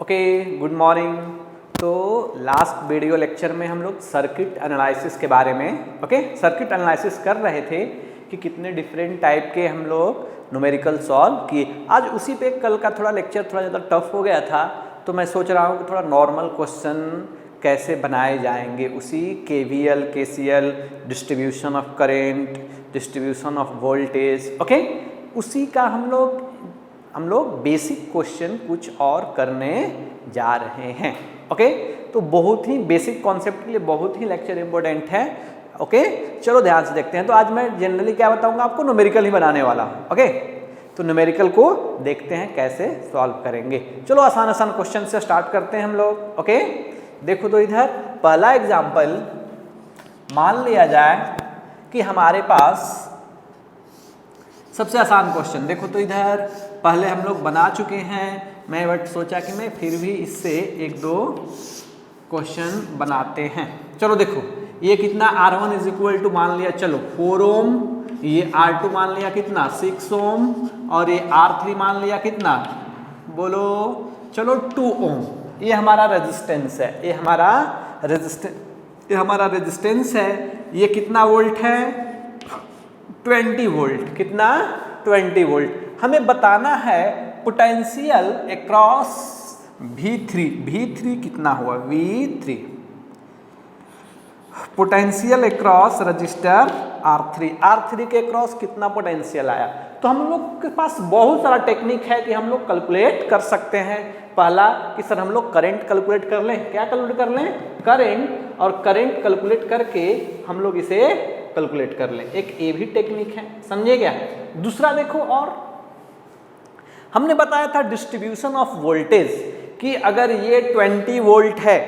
Okay, good morning. तो last video lecture में हम लोग सर्किट एनालिसिस के बारे में सर्किट एनालिसिस कर रहे थे कि कितने डिफरेंट टाइप के हम लोग न्यूमेरिकल सॉल्व किए। आज उसी पे कल का थोड़ा लेक्चर थोड़ा ज़्यादा टफ हो गया था, तो मैं सोच रहा हूँ कि थोड़ा नॉर्मल क्वेश्चन कैसे बनाए जाएंगे, उसी KVL KCL, distribution of current, distribution of voltage, उसी का हम लोग बेसिक क्वेश्चन कुछ और करने जा रहे हैं। तो बहुत ही बेसिक कॉन्सेप्ट के लिए बहुत ही लेक्चर इंपॉर्टेंट है। चलो ध्यान से देखते हैं। तो आज मैं जनरली क्या बताऊंगा आपको, न्यूमेरिकल ही बनाने वाला हूँ। तो न्यूमेरिकल को देखते हैं कैसे सॉल्व करेंगे। चलो आसान आसान क्वेश्चन से स्टार्ट करते हैं हम लोग। देखो तो इधर पहला एग्जाम्पल मान लिया जाए कि हमारे पास सबसे आसान क्वेश्चन, देखो तो इधर पहले हम लोग बना चुके हैं, मैं बट सोचा कि मैं फिर भी इससे एक दो क्वेश्चन बनाते हैं। चलो देखो, ये कितना R1 इज इक्वल टू मान लिया, चलो 4 ओम, ये R2 मान लिया कितना 6 ओम, और ये R3 मान लिया कितना, बोलो चलो 2 ओम। ये हमारा रेजिस्टेंस है, ये हमारा रेजिस्टेंस है। ये कितना वोल्ट है, 20 वोल्ट। कितना, 20 वोल्ट। हमें बताना है पोटेंशियल अक्रॉस V3 कितना हुआ, V3 potential across register R3 के अक्रॉस कितना पोटेंशियल आया। तो हम लोग के पास बहुत सारा टेक्निक है कि हम लोग कैलकुलेट कर सकते हैं। पहला कि सर हम लोग करंट कैलकुलेट कर लें, क्या कैलकुलेट कर लें, करंट, और करंट कैलकुलेट करके हम लोग इसे कैलकुलेट कर लें। एक ये भी टेक्निक है, समझे क्या। दूसरा देखो, और हमने बताया था डिस्ट्रीब्यूशन ऑफ वोल्टेज कि अगर ये 20 वोल्ट है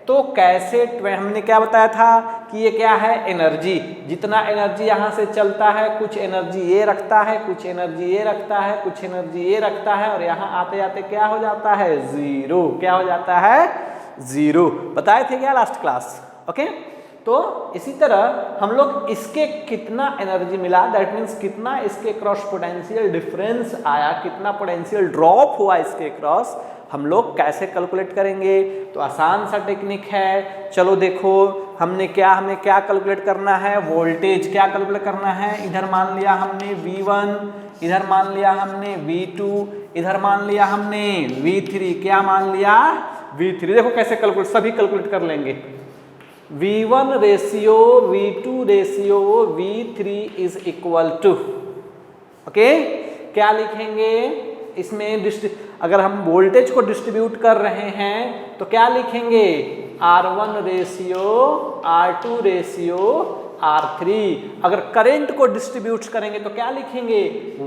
तो कैसे, हमने क्या बताया था कि ये क्या है, एनर्जी। जितना एनर्जी यहाँ से चलता है, कुछ एनर्जी ये रखता है, कुछ एनर्जी ये रखता है, कुछ एनर्जी ये रखता है, और यहाँ आते आते क्या हो जाता है, जीरो। क्या हो जाता है, जीरो। बताए थे क्या लास्ट क्लास। तो इसी तरह हम लोग इसके कितना एनर्जी मिला, दैट मीन्स कितना इसके क्रॉस पोटेंशियल डिफरेंस आया, कितना पोटेंशियल ड्रॉप हुआ इसके क्रॉस, हम लोग कैसे कैलकुलेट करेंगे। तो आसान सा टेक्निक है। चलो देखो, हमें क्या कैलकुलेट करना है, वोल्टेज क्या कैलकुलेट करना है। इधर मान लिया हमने V1, इधर मान लिया हमने V2, इधर मान लिया हमने V3, क्या मान लिया, V3। देखो कैसे कैलकुलेट, सभी कैलकुलेट कर लेंगे। V1 ratio V2 ratio V3 is equal to, क्या लिखेंगे इसमें, अगर हम वोल्टेज को डिस्ट्रीब्यूट कर रहे हैं तो क्या लिखेंगे, R1 ratio R2 ratio R3। अगर करंट को डिस्ट्रीब्यूट करेंगे तो क्या लिखेंगे,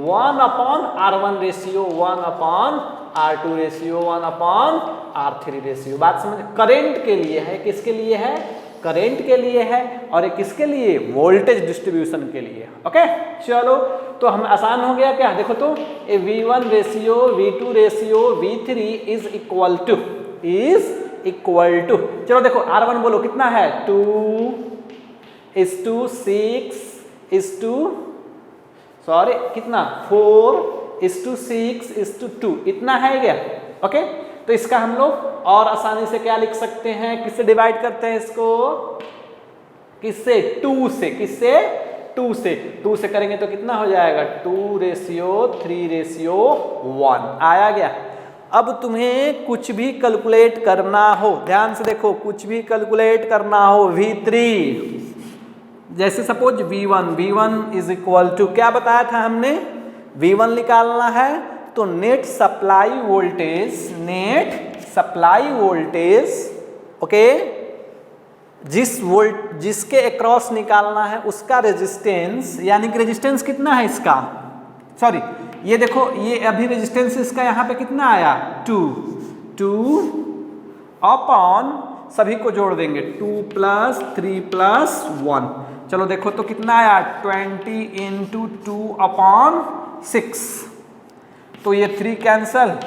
1/R1 ratio 1/R2 ratio 1/R3 ratio. बात समझ, करंट के लिए है, किसके लिए है, करंट के लिए है, और एक किसके लिए, वोल्टेज डिस्ट्रीब्यूशन के लिए। चलो तो हम आसान हो गया क्या, देखो तो a V1 ratio V2 ratio V3 is equal to, चलो देखो R1 बोलो कितना है, 4:6:2, इतना है क्या। तो इसका हम लोग और आसानी से क्या लिख सकते हैं, किससे डिवाइड करते हैं इसको, किससे, 2 से। किससे, 2 से करेंगे तो कितना हो जाएगा, 2:3:1 आया गया। अब तुम्हें कुछ भी कैलकुलेट करना हो, ध्यान से देखो, कुछ भी कैलकुलेट करना हो, V3 जैसे suppose V1 is equal to, क्या बताया था हमने, V1 निकालना है तो नेट सप्लाई वोल्टेज, जिसके अक्रॉस निकालना है उसका रेजिस्टेंस, यानी कि रेजिस्टेंस कितना है इसका, सॉरी ये देखो, ये अभी रेजिस्टेंस इसका यहाँ पे कितना आया, 2 अपॉन, सभी को जोड़ देंगे, 2 + 3 + 1। चलो देखो तो कितना आया, 20 × 2/6। तो ये 3 कैंसल,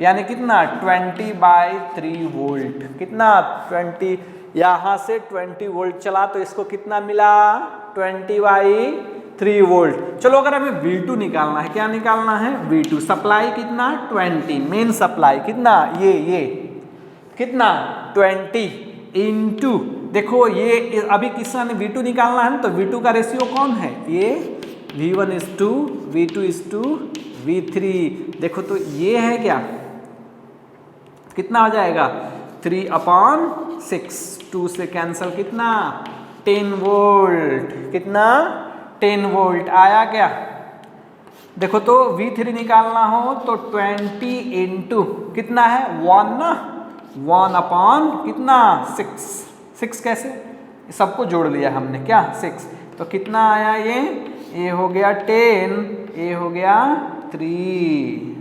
यानी कितना, 20/3 वोल्ट। कितना, 20, यहाँ से 20 वोल्ट चला तो इसको कितना मिला, 20/3 3 वोल्ट। चलो अगर हमें V2 निकालना है, क्या निकालना है? V2 सप्लाई कितना? 20, मेन सप्लाई कितना? ये कितना? 20 इंटू, देखो ये अभी किसका ने V2 निकालना है तो V2 का रेशियो कौन है? ये V1:2, V2:2, V3। देखो तो ये है क्या, कितना हो जाएगा? 3/6, 2 से कैंसल, कितना? 10 वोल्ट। कितना? 10 वोल्ट आया क्या? देखो तो V3 निकालना हो तो 20 इंटू कितना है? 1 ना, 1/ कितना? 6 कैसे? सबको जोड़ लिया हमने, क्या? 6। तो कितना आया ये हो गया 10, ये हो गया 3,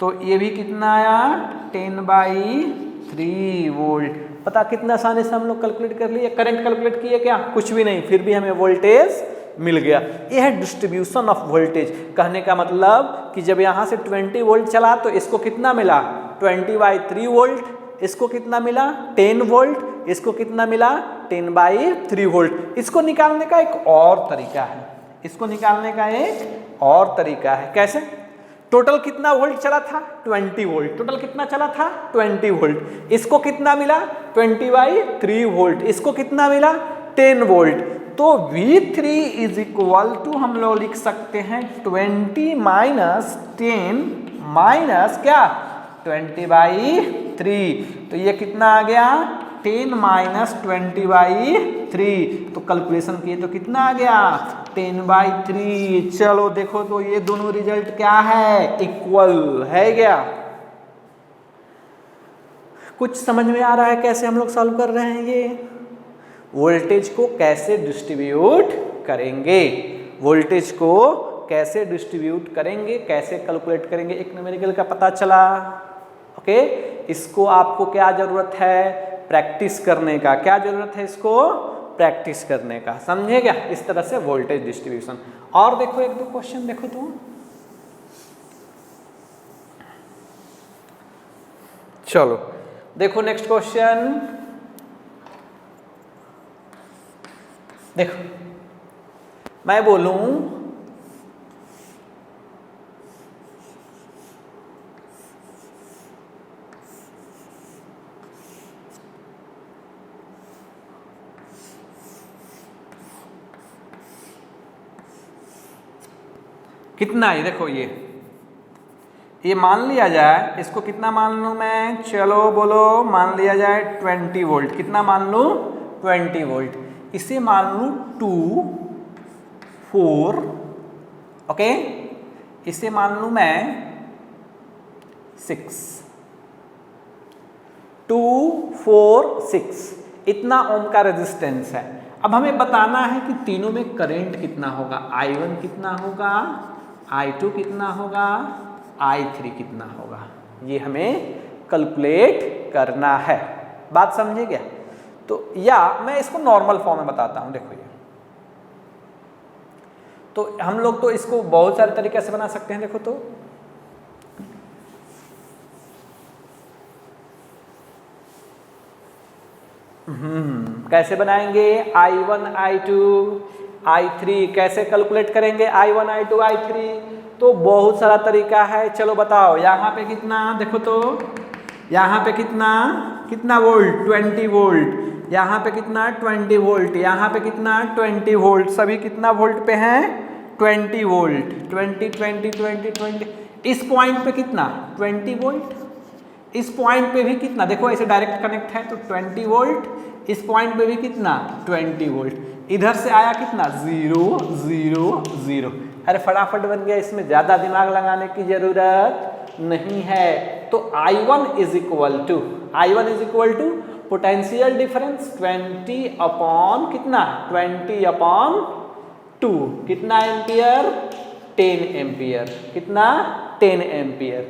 तो ये भी कितना आया? 10/3 वोल्ट। पता कितना आसानी से हम लोग कैलकुलेट कर लिए। करंट कैलकुलेट किए क्या? कुछ भी नहीं, फिर भी हमें वोल्टेज मिल गया। यह है डिस्ट्रीब्यूशन ऑफ वोल्टेज। कहने का मतलब कि जब यहाँ से 20 वोल्ट चला तो इसको कितना मिला? 20/3 वोल्ट। इसको कितना मिला? 10 वोल्ट। इसको कितना मिला? 10/3 वोल्ट। इसको निकालने का एक और तरीका है, इसको निकालने का एक और तरीका है। कैसे? टोटल कितना वोल्ट चला था? 20 वोल्ट। टोटल कितना चला था? 20 वोल्ट। इसको कितना मिला? 20/3 वोल्ट। इसको कितना मिला? 10 वोल्ट। तो V3 इज इक्वल टू हम लोग लिख सकते हैं 20 माइनस 10 माइनस क्या? 20/3। तो ये कितना आ गया? 10 माइनस 20/3। तो कैलकुलेशन किए तो कितना आ गया? 10/3। चलो देखो तो ये दोनों रिजल्ट क्या है? इक्वल है क्या? कुछ समझ में आ रहा है कैसे हम लोग सॉल्व कर रहे हैं? ये वोल्टेज को कैसे डिस्ट्रीब्यूट करेंगे, वोल्टेज को कैसे डिस्ट्रीब्यूट करेंगे, कैसे कैलकुलेट करेंगे, एक न्यूमेरिकल का पता चला। ओके, इसको आपको क्या जरूरत है? प्रैक्टिस करने का। क्या जरूरत है इसको? प्रैक्टिस करने का। समझे क्या? इस तरह से वोल्टेज डिस्ट्रीब्यूशन। और देखो एक दो क्वेश्चन देखो तो, चलो देखो नेक्स्ट क्वेश्चन। देखो मैं बोलूं कितना है? देखो ये मान लिया जाए, इसको कितना मान लूं मैं? चलो बोलो, मान लिया जाए 20 वोल्ट। कितना मान लूं? 20 वोल्ट। इसे मान लूं 2, 4, ओके। इसे मान लूं मैं 6, 2, 4, 6। इतना ओम का रेजिस्टेंस है। अब हमें बताना है कि तीनों में करंट कितना होगा। I1 कितना होगा, I2 कितना होगा, I3 कितना होगा। ये हमें कैलकुलेट करना है। बात समझे क्या? तो या मैं इसको नॉर्मल फॉर्म में बताता हूं। देखो ये तो हम लोग तो इसको बहुत सारे तरीके से बना सकते हैं। देखो तो कैसे बनाएंगे? I1, I2, I3 कैसे कैलकुलेट करेंगे? I1, I2, I3 तो बहुत सारा तरीका है। चलो बताओ, यहाँ पे कितना? देखो तो यहाँ पे कितना वोल्ट? 20 वोल्ट। यहाँ पे कितना? 20 वोल्ट। यहाँ पे कितना? 20 वोल्ट। सभी कितना वोल्ट पे हैं? 20 वोल्ट। 20, 20, 20, 20। इस पॉइंट पे कितना? 20 वोल्ट। इस पॉइंट पे भी कितना? देखो ऐसे डायरेक्ट कनेक्ट है तो 20 वोल्ट। इस पॉइंट पे भी कितना? 20 वोल्ट। इधर से आया कितना? 0, 0, 0। अरे फटाफट बन गया, इसमें ज़्यादा दिमाग लगाने की ज़रूरत नहीं है। तो I1 is equal to potential difference 20/, कितना? 20/2। कितना एम्पियर? 10 एम्पियर। कितना? 10 एम्पियर।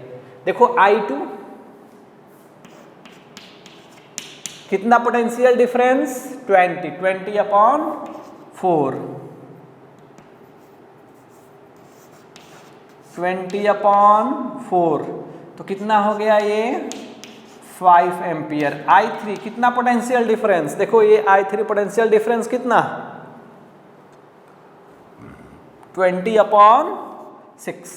देखो I2 कितना पोटेंशियल डिफरेंस? 20/4। 20/4 तो कितना हो गया ये? 5 एम्पियर। I3 कितना पोटेंशियल डिफरेंस? देखो ये I3 पोटेंशियल डिफरेंस कितना? 20/6,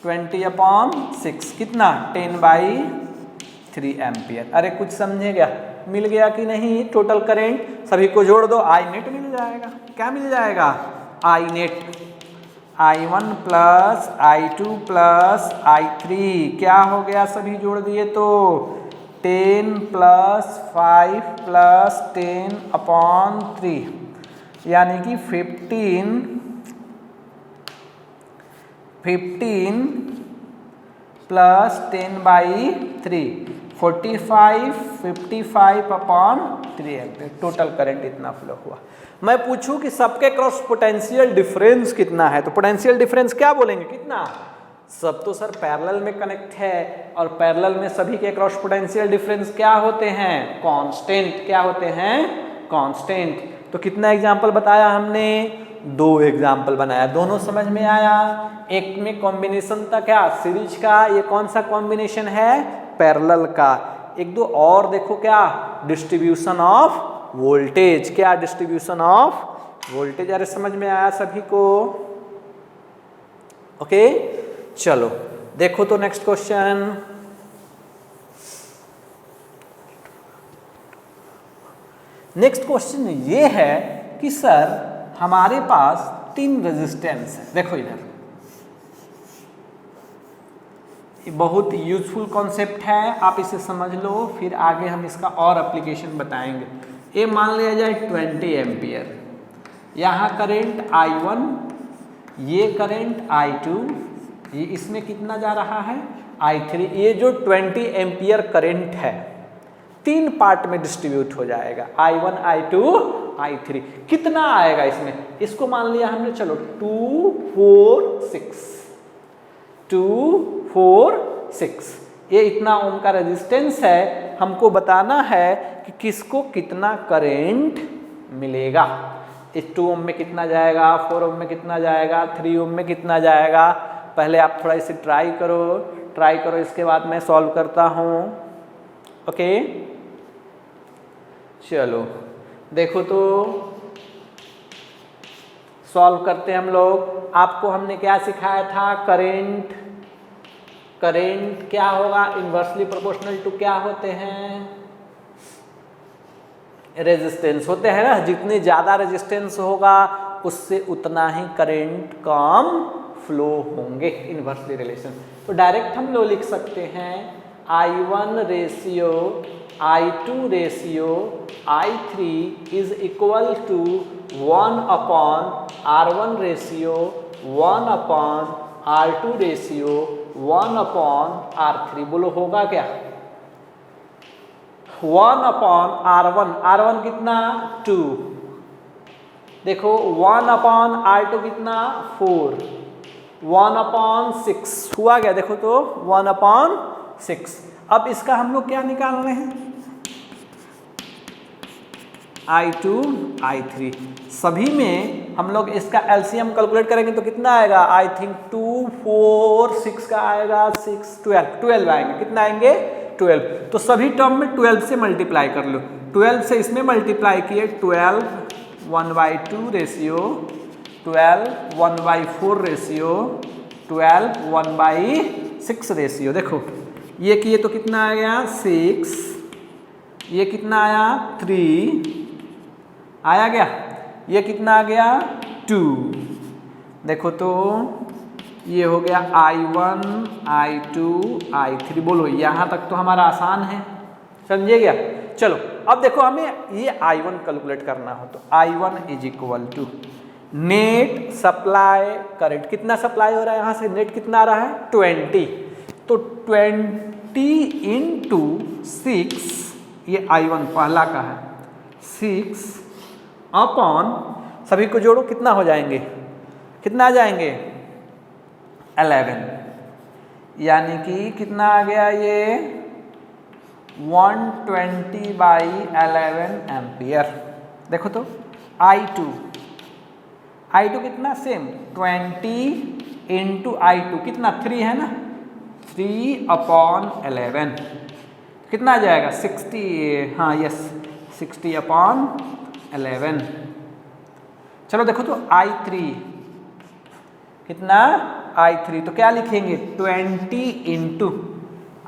20/6 कितना 10/3 एम्पियर। अरे कुछ समझे क्या, मिल गया कि नहीं टोटल करंट, सभी को जोड़ दो, आई नेट मिल जाएगा। क्या मिल जाएगा, आई net, I1 plus I2 plus I3 क्या हो गया, सभी जोड़ दिए तो 10 + 5 + 10/3 यानी कि 15 + 10/3 45 55/3 एम्पियर टोटल करंट इतना फ्लो हुआ। मैं पूछूं कि सबके क्रॉस पोटेंशियल डिफरेंस कितना है, तो पोटेंशियल डिफरेंस क्या बोलेंगे, कितना। सब तो सर पैरेलल में कनेक्ट है और पैरेलल में सभी के क्रॉस पोटेंशियल डिफरेंस क्या होते हैं, कांस्टेंट। क्या होते हैं, कांस्टेंट। तो कितना एग्जांपल बताया हमने, 2 एग्जाम्पल बनाया, दोनों समझ में आया। एक में कॉम्बिनेशन था क्या, सीरीज का, ये कौन सा कॉम्बिनेशन है, पैरेलल का। एक दो और देखो क्या, डिस्ट्रीब्यूशन ऑफ वोल्टेज। क्या, डिस्ट्रीब्यूशन ऑफ वोल्टेज। अरे समझ में आया सभी को, ओके। चलो देखो तो नेक्स्ट क्वेश्चन, नेक्स्ट क्वेश्चन ये है कि सर हमारे पास 3 रेजिस्टेंस है। देखो इधर, बहुत यूजफुल कॉन्सेप्ट है, आप इसे समझ लो, फिर आगे हम इसका और एप्लीकेशन बताएंगे। ये मान लिया जाए 20 एम्पियर, यहाँ करंट I1, ये करंट I2, ये इसमें कितना जा रहा है I3। ये जो 20 एम्पियर करंट है 3 पार्ट में डिस्ट्रीब्यूट हो जाएगा, I1 I2 I3। कितना आएगा इसमें, इसको मान लिया हमने, चलो 2 4 6, 2 4 6, ये इतना ओम का रेजिस्टेंस है। हमको बताना है कि किसको कितना करंट मिलेगा। इस 2 ओम में कितना जाएगा, 4 ओम में कितना जाएगा, 3 ओम में कितना जाएगा। पहले आप थोड़ा इसे ट्राई करो, इसके बाद मैं सॉल्व करता हूँ, ओके। चलो देखो तो सॉल्व करते हैं हम लोग। आपको हमने क्या सिखाया था, करंट क्या होगा, इन्वर्सली प्रोपोर्शनल टू क्या होते हैं, रेजिस्टेंस होते हैं ना। जितनी ज़्यादा रेजिस्टेंस होगा उससे उतना ही करंट कम फ्लो होंगे, इन्वर्सली रिलेशन। तो डायरेक्ट हम लोग लिख सकते हैं I1 ratio I2 ratio I3 is equal to 1/R1 ratio 1/R2 ratio 1/R3। बोलो होगा क्या, 1/R1, R1 कितना 2, देखो 1/R2 कितना 4, 1/6 हुआ क्या, देखो तो 1/6। अब इसका हम लोग क्या निकाल रहे हैं, I2 I3, सभी में हम लोग इसका एलसीएम कैलकुलेट करेंगे तो कितना आएगा, आई थिंक 2 4 6 का आएगा, 6 12 आएंगे, कितना आएंगे 12। तो सभी टर्म में 12 से मल्टीप्लाई कर लो, 12 से इसमें मल्टीप्लाई किए, 12 1/2 रेशियो 12 1/4 रेशियो 12 1/6 रेशियो। देखो ये किए तो कितना आ गया 6, ये कितना आया 3 आया गया, ये कितना आ गया 2। देखो तो ये हो गया I1 I2 I3। बोलो यहाँ तक तो हमारा आसान है, समझिए क्या। चलो अब देखो हमें ये I1 कैलकुलेट करना हो तो I1 is equal to net supply current, कितना सप्लाई हो रहा है यहाँ से, नेट कितना आ रहा है 20, तो 20 इंटू 6, ये I1 पहला का है, 6 अपॉन, सभी को जोड़ो कितना हो जाएंगे, कितना आ जाएंगे 11, यानी कि कितना आ गया ये 120/11 एम्पियर। देखो तो I2 कितना सेम 20 इंटू I2 कितना 3 है ना, 3/11 कितना आ जाएगा 60, हाँ यस 60/11। चलो देखो तो I3 कितना I3, तो क्या लिखेंगे 20 इंटू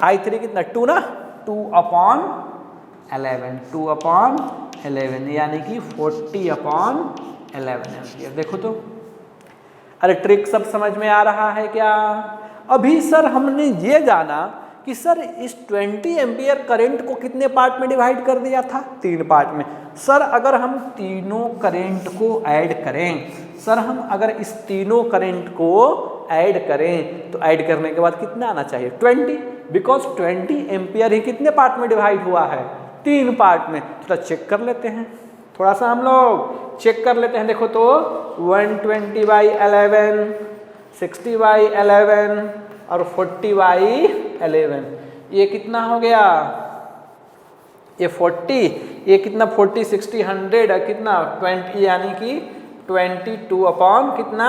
I3 कितना 2 ना, 2/11, 2/11 यानी कि 40/11 एम्पियर। देखो तो, अरे ट्रिक सब समझ में आ रहा है क्या? अभी सर हमने ये जाना कि सर इस 20 एम्पियर करंट को कितने पार्ट में डिवाइड कर दिया था, 3 पार्ट में। सर अगर हम तीनों करंट को ऐड करें, सर हम अगर इस तीनों करंट को ऐड करें तो ऐड करने के बाद कितना आना चाहिए 20, बिकॉज 20 एम्पियर ही कितने पार्ट में डिवाइड हुआ है, 3 पार्ट में। थोड़ा चेक कर लेते हैं, थोड़ा सा हम लोग चेक कर लेते हैं। देखो तो 120/11, 60/11 और 40/11, ये कितना हो गया, ये 40, ये कितना 40, 60, 100 कितना 20, यानी कि 22 कितना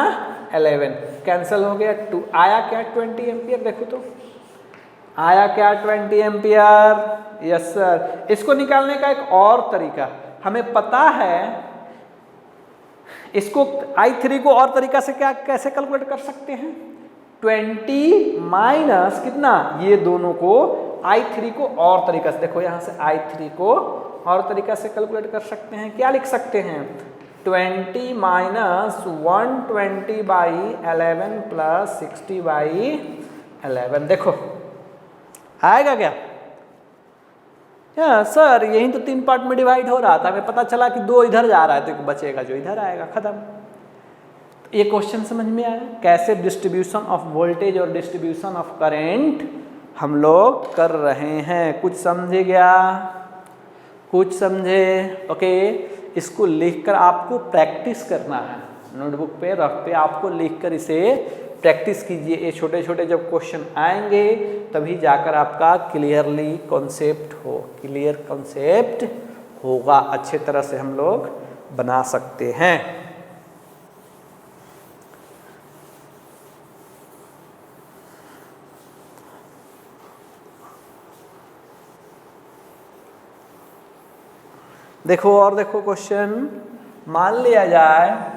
11 कैंसिल हो गया। 2 आया क्या 20 एम्पियर? देखो तो आया क्या 20 एम्पियर? Yes sir. इसको निकालने का एक और तरीका हमें पता है, इसको I3 को और तरीका से क्या कैसे कैलकुलेट कर सकते हैं, 20 माइनस कितना, ये दोनों को I3 को और तरीका से, देखो यहां से I3 को और तरीका से कैलकुलेट कर सकते हैं। क्या लिख सकते हैं 20 माइनस 120/11 प्लस 60/11। देखो आएगा क्या? सर यही तो 3 पार्ट में डिवाइड हो रहा था, हमें पता चला कि 2 इधर जा रहा है तो एक बचेगा जो इधर आएगा, खत्म। ये क्वेश्चन समझ में आया कैसे डिस्ट्रीब्यूशन ऑफ वोल्टेज और डिस्ट्रीब्यूशन ऑफ करंट हम लोग कर रहे हैं। कुछ समझे क्या? कुछ समझे? ओके, इसको लिखकर आपको प्रैक्टिस करना है, नोटबुक पे रफ पे आपको लिखकर इसे प्रैक्टिस कीजिए। ये छोटे छोटे जब क्वेश्चन आएंगे तभी जाकर आपका क्लियर कॉन्सेप्ट होगा, अच्छे तरह से हम लोग बना सकते हैं। देखो और देखो क्वेश्चन, मान लिया जाए,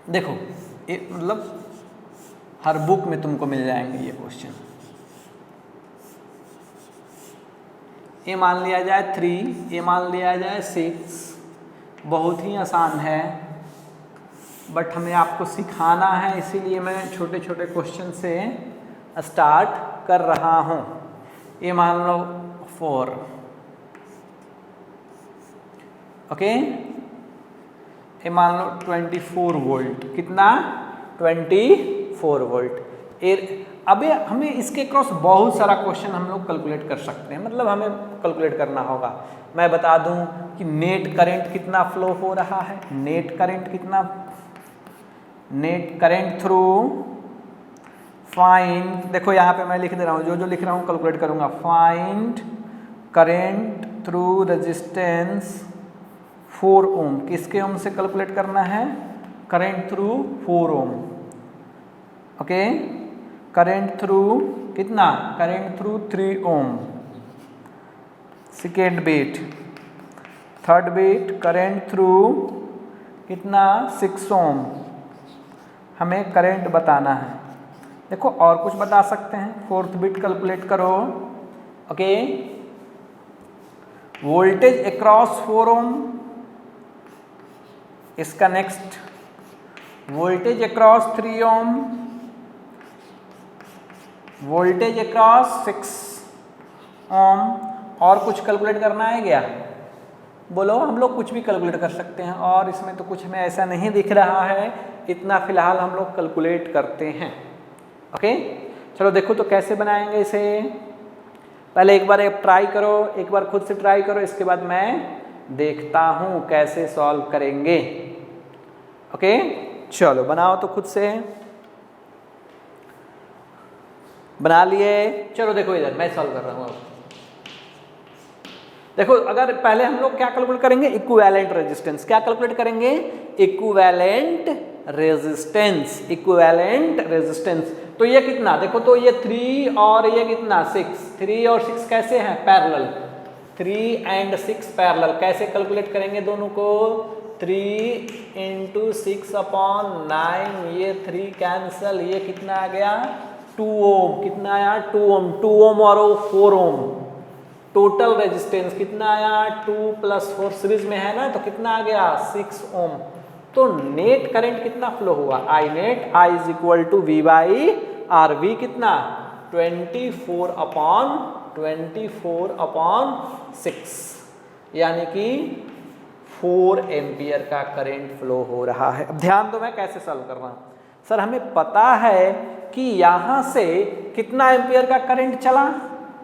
देखो ये मतलब हर बुक में तुमको मिल जाएंगे ये क्वेश्चन। ये मान लिया जाए 3, ये मान लिया जाए 6, बहुत ही आसान है, बट हमें आपको सिखाना है, इसीलिए मैं छोटे छोटे क्वेश्चन से स्टार्ट कर रहा हूँ। ये मान लो 4, ओके, ये मान लो 24 वोल्ट, कितना 24 वोल्ट। अब हमें इसके क्रॉस बहुत सारा क्वेश्चन हम लोग कैलकुलेट कर सकते हैं, मतलब हमें कैलकुलेट करना होगा। मैं बता दूं कि नेट करंट कितना फ्लो हो रहा है, नेट करंट कितना, नेट करंट थ्रू फाइंड, देखो यहाँ पे मैं लिख दे रहा हूँ, जो जो लिख रहा हूँ कैलकुलेट करूँगा। Find current through resistance 4 ohm, किसके ओम से कैलकुलेट करना है, current through 4 ohm, okay. Current through कितना, current through 3 ohm, second bit. Third bit current through कितना 6 ओम, हमें करंट बताना है। देखो और कुछ बता सकते हैं, फोर्थ बीट कैलकुलेट करो, ओके। वोल्टेज अक्रॉस 4 ओम, इसका नेक्स्ट वोल्टेज अक्रॉस 3 ओम, वोल्टेज अक्रॉस 6 ओम, और कुछ कैलकुलेट करना है क्या? बोलो, हम लोग कुछ भी कैलकुलेट कर सकते हैं, और इसमें तो कुछ हमें ऐसा नहीं दिख रहा है, इतना फिलहाल हम लोग कैलकुलेट करते हैं, ओके। चलो देखो तो कैसे बनाएंगे इसे, पहले एक बार ट्राई करो, एक बार खुद से ट्राई करो, इसके बाद मैं देखता हूँ कैसे सॉल्व करेंगे, ओके। चलो बनाओ तो खुद से, बना लिए। चलो देखो इधर मैं सॉल्व कर रहा हूँ। देखो अगर पहले हम लोग क्या कैलकुलेट करेंगे, इक्विवेलेंट रेजिस्टेंस। क्या कैलकुलेट करेंगे, इक्विवेलेंट रेजिस्टेंस, इक्विवेलेंट रेजिस्टेंस। तो ये कितना, देखो तो ये 3 और ये कितना 6, 3 और 6 कैसे हैं, पैरेलल, 3 and 6 पैरेलल। कैसे कैलकुलेट करेंगे दोनों को, 3 इंटू 6/9, ये 3 कैंसल, ये कितना आ गया 2 ओम, कितना आया 2 ओम, 2 ओम और 4 ओम। टोटल रेजिस्टेंस कितना आया 2 + 4 सीरीज में है ना, तो कितना आ गया 6 ओम। तो नेट करंट कितना फ्लो हुआ, I net, I is equal to V by R. V कितना 24/6, यानी कि 4 एम्पियर का करंट फ्लो हो रहा है। अब ध्यान दो मैं कैसे सॉल्व कर रहा हूं। सर हमें पता है कि यहां से कितना एम्पियर का करंट चला,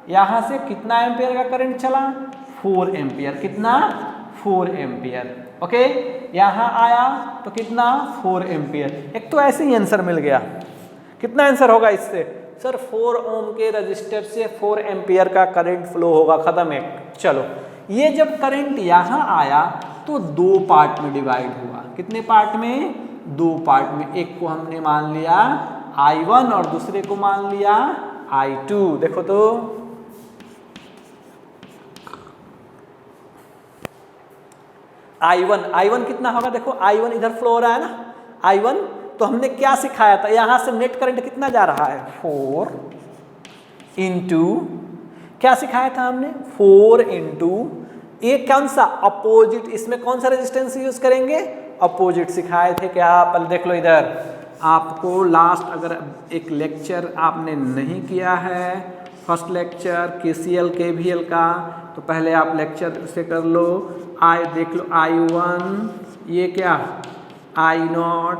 यहां से कितना एम्पियर का करंट चला 4 एम्पियर, कितना 4 एम्पियर। ओके, यहां आया तो कितना 4 एम्पियर। एक तो ऐसे ही आंसर मिल गया। कितना आंसर होगा इससे सर 4 ओम के रजिस्टर से 4 एम्पियर का करंट फ्लो होगा, खत्म है। चलो, ये जब करंट यहां आया तो 2 पार्ट में डिवाइड हुआ। कितने पार्ट में 2 पार्ट में। एक को हमने मान लिया I1 और दूसरे को मान लिया I2। देखो तो I1 कितना होगा, देखो I1 इधर फ्लो हो रहा है ना, I1। तो हमने क्या सिखाया था, यहां से नेट करंट कितना जा रहा है 4 इंटू, क्या सिखाया था हमने 4 इंटू ये कौन सा अपोजिट, इसमें कौन सा रेजिस्टेंस यूज करेंगे, अपोजिट सिखाए थे क्या। पहले देख लो इधर, आपको लास्ट अगर एक लेक्चर आपने नहीं किया है, फर्स्ट लेक्चर KCL KVL का, तो पहले आप लेक्चर से कर लो। देख लो I1, ये क्या I0,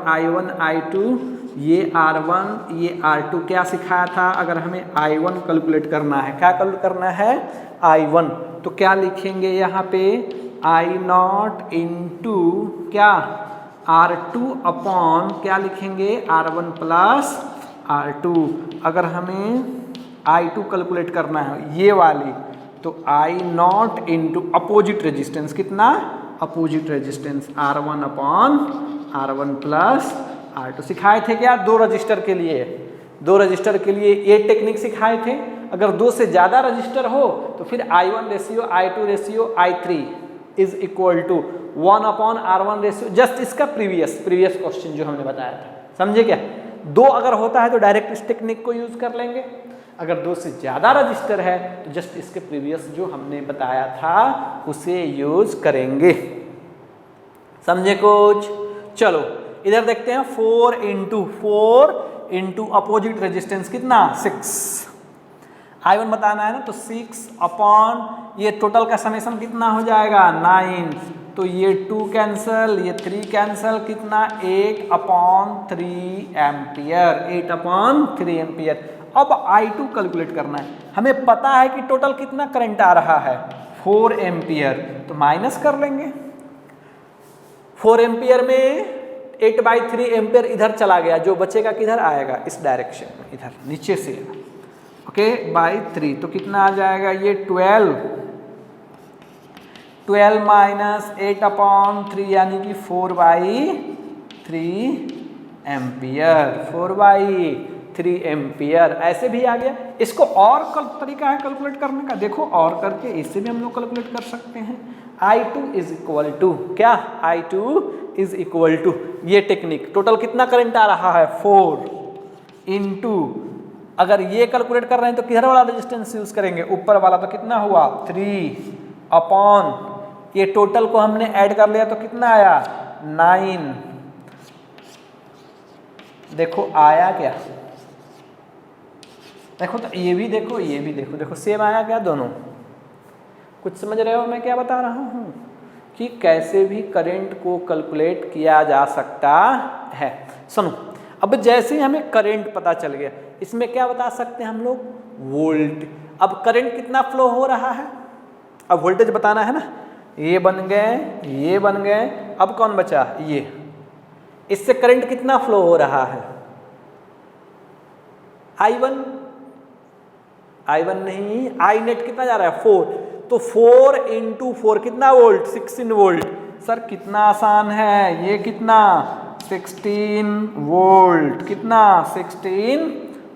I1 I2, ये R1, ये R2। क्या सिखाया था, अगर हमें I1 कैलकुलेट करना है, क्या कैलकुलेट करना है I1, तो क्या लिखेंगे यहाँ पे I0 इंटू क्या R2 अपॉन क्या लिखेंगे R1 प्लस R2। अगर हमें I2 कैलकुलेट करना है ये वाली, तो I0 इंटू अपोजिट रेजिस्टेंस, कितना opposite resistance R1 upon R1 plus R2। सिखाए थे क्या 2 रजिस्टर के लिए, 2 रजिस्टर के लिए ये टेक्निक सिखाए थे। अगर 2 से ज़्यादा रजिस्टर हो तो फिर I1 ratio I2 ratio I3 is equal to 1 upon R1 ratio. Just इसका प्रीवियस क्वेश्चन जो हमने बताया था, समझे क्या। 2 अगर होता है तो डायरेक्ट इस टेक्निक को यूज कर लेंगे, अगर 2 से ज़्यादा रजिस्टर है तो जस्ट इसके प्रीवियस जो हमने बताया था उसे यूज करेंगे, समझे कुछ। चलो इधर देखते हैं 4 इंटू अपोजिट रेजिस्टेंस कितना 6, I1 बताना है ना, तो 6 अपॉन ये टोटल का समेशन कितना हो जाएगा 9, तो ये 2 कैंसल, ये 3 कैंसल, कितना 8/3 एम्पियर, 8/3 एम्पियर। अब I2 कैलकुलेट करना है, हमें पता है कि टोटल कितना करंट आ रहा है 4 एम्पियर, तो माइनस कर लेंगे। 4 एम्पियर में 8/3 एम्पियर इधर चला गया, जो बचेगा किधर आएगा इस डायरेक्शन में, इधर नीचे से, ओके बाई 3। तो कितना आ जाएगा ये 12 माइनस 8/3 यानी कि 4/3 एम्पियर, 4/3 एम्पियर। ऐसे भी आ गया। इसको और तरीका है कैलकुलेट करने का, देखो और करके इससे भी हम लोग कैलकुलेट कर सकते हैं। I2 इज इक्वल टू क्या, I2 इज इक्वल टू ये टेक्निक, टोटल कितना करंट आ रहा है 4 इंटू, अगर ये कैलकुलेट कर रहे हैं तो किधर वाला रेजिस्टेंस यूज करेंगे, ऊपर वाला, तो कितना हुआ 3 अपॉन ये टोटल को हमने ऐड कर लिया तो कितना आया 9। देखो आया क्या, देखो तो ये भी देखो, ये भी देखो, देखो सेम आया क्या दोनों। कुछ समझ रहे हो मैं क्या बता रहा हूँ, कि कैसे भी करंट को कैलकुलेट किया जा सकता है। सुनो, अब जैसे ही हमें करंट पता चल गया, इसमें क्या बता सकते हैं हम लोग, वोल्ट। अब करंट कितना फ्लो हो रहा है, अब वोल्टेज बताना है ना, ये बन गए, ये बन गए, अब कौन बचा ये, इससे करंट कितना फ्लो हो रहा है I1 नहीं, I नेट कितना जा रहा है 4, तो 4 इंटू 4 कितना वोल्ट 16 वोल्ट। सर कितना आसान है, ये कितना 16 वोल्ट, कितना 16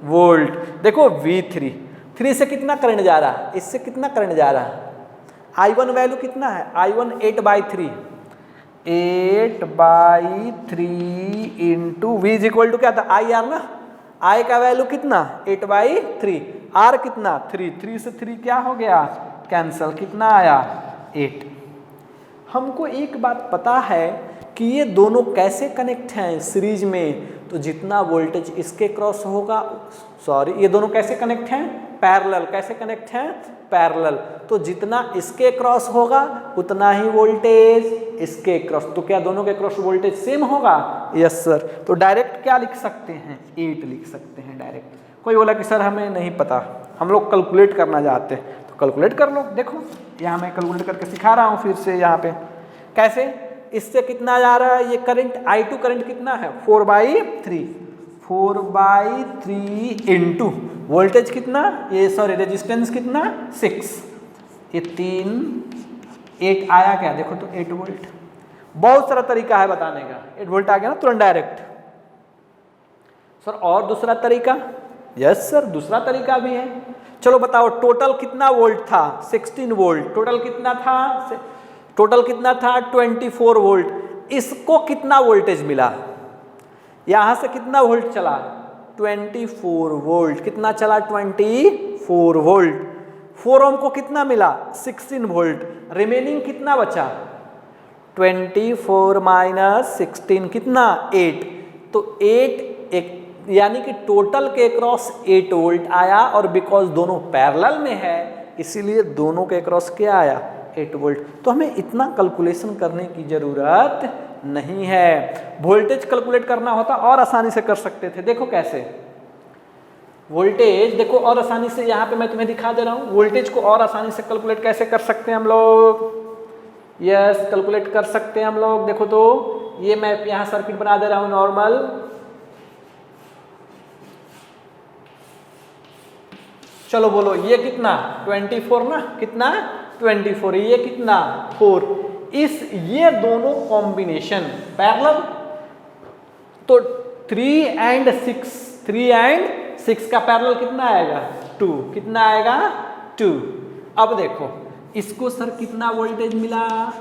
वोल्ट। देखो V3 से कितना करंट जा रहा है, इससे कितना करंट जा रहा है, I1 वैल्यू कितना है, I1 8/3, 8/3 into V is equal to क्या था आई आर ना, आई का वैल्यू कितना 8/3, आर कितना 3, 3 से 3 क्या हो गया कैंसल, कितना आया 8। हमको एक बात पता है कि ये दोनों कैसे कनेक्ट हैं सीरीज में, तो जितना वोल्टेज इसके क्रॉस होगा, सॉरी ये दोनों कैसे कनेक्ट हैं पैरेलल, कैसे कनेक्ट हैं पैरेलल, तो जितना इसके क्रॉस होगा उतना ही वोल्टेज इसके क्रॉस, तो क्या दोनों के क्रॉस वोल्टेज सेम होगा, यस सर। तो डायरेक्ट क्या लिख सकते हैं 8 लिख सकते हैं डायरेक्ट। कोई बोला कि सर हमें नहीं पता, हम लोग कैलकुलेट करना चाहते हैं, तो कैलकुलेट कर लो। देखो यहाँ मैं कैलकुलेट करके सिखा रहा हूँ फिर से यहाँ पे कैसे, इससे कितना जा रहा है ये करंट I2 करंट कितना है 4/3, 4/3 इंटू वोल्टेज कितना, ये सॉरी रेजिस्टेंस कितना 6, ये 3 8 आया क्या देखो तो 8 वोल्ट। बहुत सारा तरीका है बताने का, 8 वोल्ट आ गया ना तुरंत डायरेक्ट। सर और दूसरा तरीका, यस सर दूसरा तरीका भी है। चलो बताओ टोटल कितना वोल्ट था 16 वोल्ट, टोटल कितना था 24 वोल्ट, इसको कितना वोल्टेज मिला, यहां से कितना वोल्ट चला 24 वोल्ट, कितना चला 24 वोल्ट, 4 ओम को कितना मिला 16 वोल्ट, रिमेनिंग कितना बचा 24 माइनस 16 कितना 8, तो 8 एक यानी कि टोटल के क्रॉस 8 वोल्ट आया, और बिकॉज दोनों पैरेलल में है इसीलिए दोनों के क्रॉस क्या आया 8 वोल्ट। तो हमें इतना कैलकुलेशन करने की जरूरत नहीं है, वोल्टेज कैलकुलेट करना होता और आसानी से कर सकते थे। देखो कैसे वोल्टेज, देखो और आसानी से यहाँ पे मैं तुम्हें दिखा दे रहा हूँ वोल्टेज को और आसानी से कैलकुलेट कैसे कर सकते हैं हम लोग, यस कैलकुलेट कर सकते हैं हम लोग। देखो तो ये मैं यहाँ सर्किट बना दे रहा हूँ नॉर्मल, चलो बोलो ये कितना 24 ना, कितना 24, ये कितना 4, इस ये दोनों कॉम्बिनेशन पैरेलल, तो 3 and 6 का पैरेलल कितना आएगा 2, कितना आएगा 2। अब देखो इसको सर कितना वोल्टेज मिला,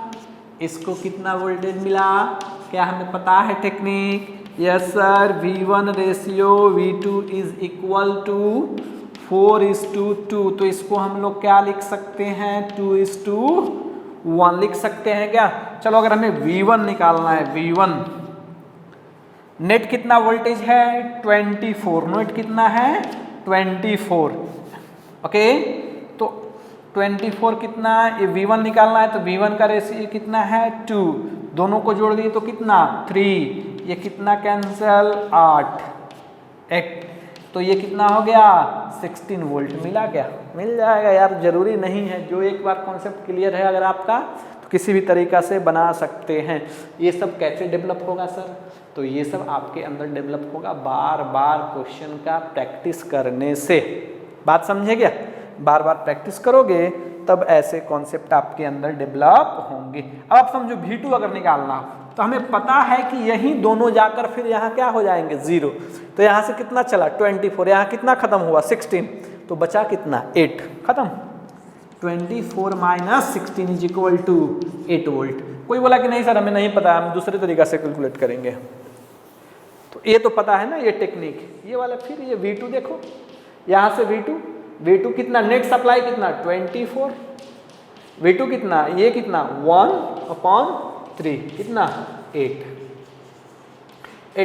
इसको कितना वोल्टेज मिला, क्या हमें पता है technique, yes sir V1 ratio V2 is equal to 4:2, तो इसको हम लोग क्या लिख सकते हैं 2:1 लिख सकते हैं क्या। चलो अगर हमें V1 निकालना है, V1 नेट कितना वोल्टेज है 24, नेट कितना है 24, ओके तो 24 कितना, ये V1 निकालना है तो V1 का रेशियो कितना है 2, दोनों को जोड़ दिए तो कितना 3, ये कितना कैंसल 8, तो ये कितना हो गया 16 वोल्ट मिला क्या, मिल जाएगा यार, जरूरी नहीं है, जो एक बार कॉन्सेप्ट क्लियर है अगर आपका तो किसी भी तरीका से बना सकते हैं। ये सब कैसे डेवलप होगा सर, तो ये सब आपके अंदर डेवलप होगा बार बार क्वेश्चन का प्रैक्टिस करने से, बात समझे क्या, बार बार प्रैक्टिस करोगे तब ऐसे कॉन्सेप्ट आपके अंदर डेवलप होंगे। अब आप समझो V2 अगर निकालना तो हमें पता है कि यही दोनों जाकर फिर यहाँ क्या हो जाएंगे 0, तो यहाँ से कितना चला 24, यहाँ कितना खत्म हुआ 16, तो बचा कितना 8, खत्म 24 minus 16 is equal to 8 volt. कोई बोला कि नहीं सर हमें नहीं पता, हम दूसरे तरीका से कैलकुलेट करेंगे, तो ये तो पता है ना ये टेक्निक, ये वाला फिर ये V2 देखो, यहाँ से V2 कितना नेट सप्लाई कितना 24, V2 कितना, ये कितना 1/3 कितना 8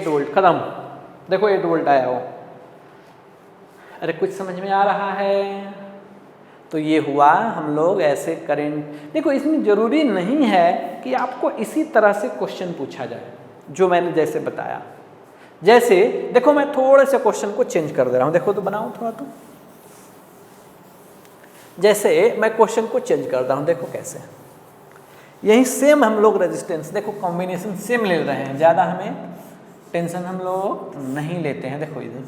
वोल्ट, खत्म, देखो 8 वोल्ट आया हो। अरे कुछ समझ में आ रहा है, तो ये हुआ हम लोग ऐसे करेंट। देखो इसमें जरूरी नहीं है कि आपको इसी तरह से क्वेश्चन पूछा जाए जो मैंने जैसे बताया, जैसे देखो मैं थोड़े से क्वेश्चन को चेंज कर दे रहा हूँ, देखो तो बनाओ थोड़ा, तो जैसे मैं क्वेश्चन को चेंज करता हूँ, देखो कैसे, यही सेम हम लोग रेजिस्टेंस, देखो कॉम्बिनेशन सेम ले रहे हैं, ज़्यादा हमें टेंशन हम लोग नहीं लेते हैं। देखो इधर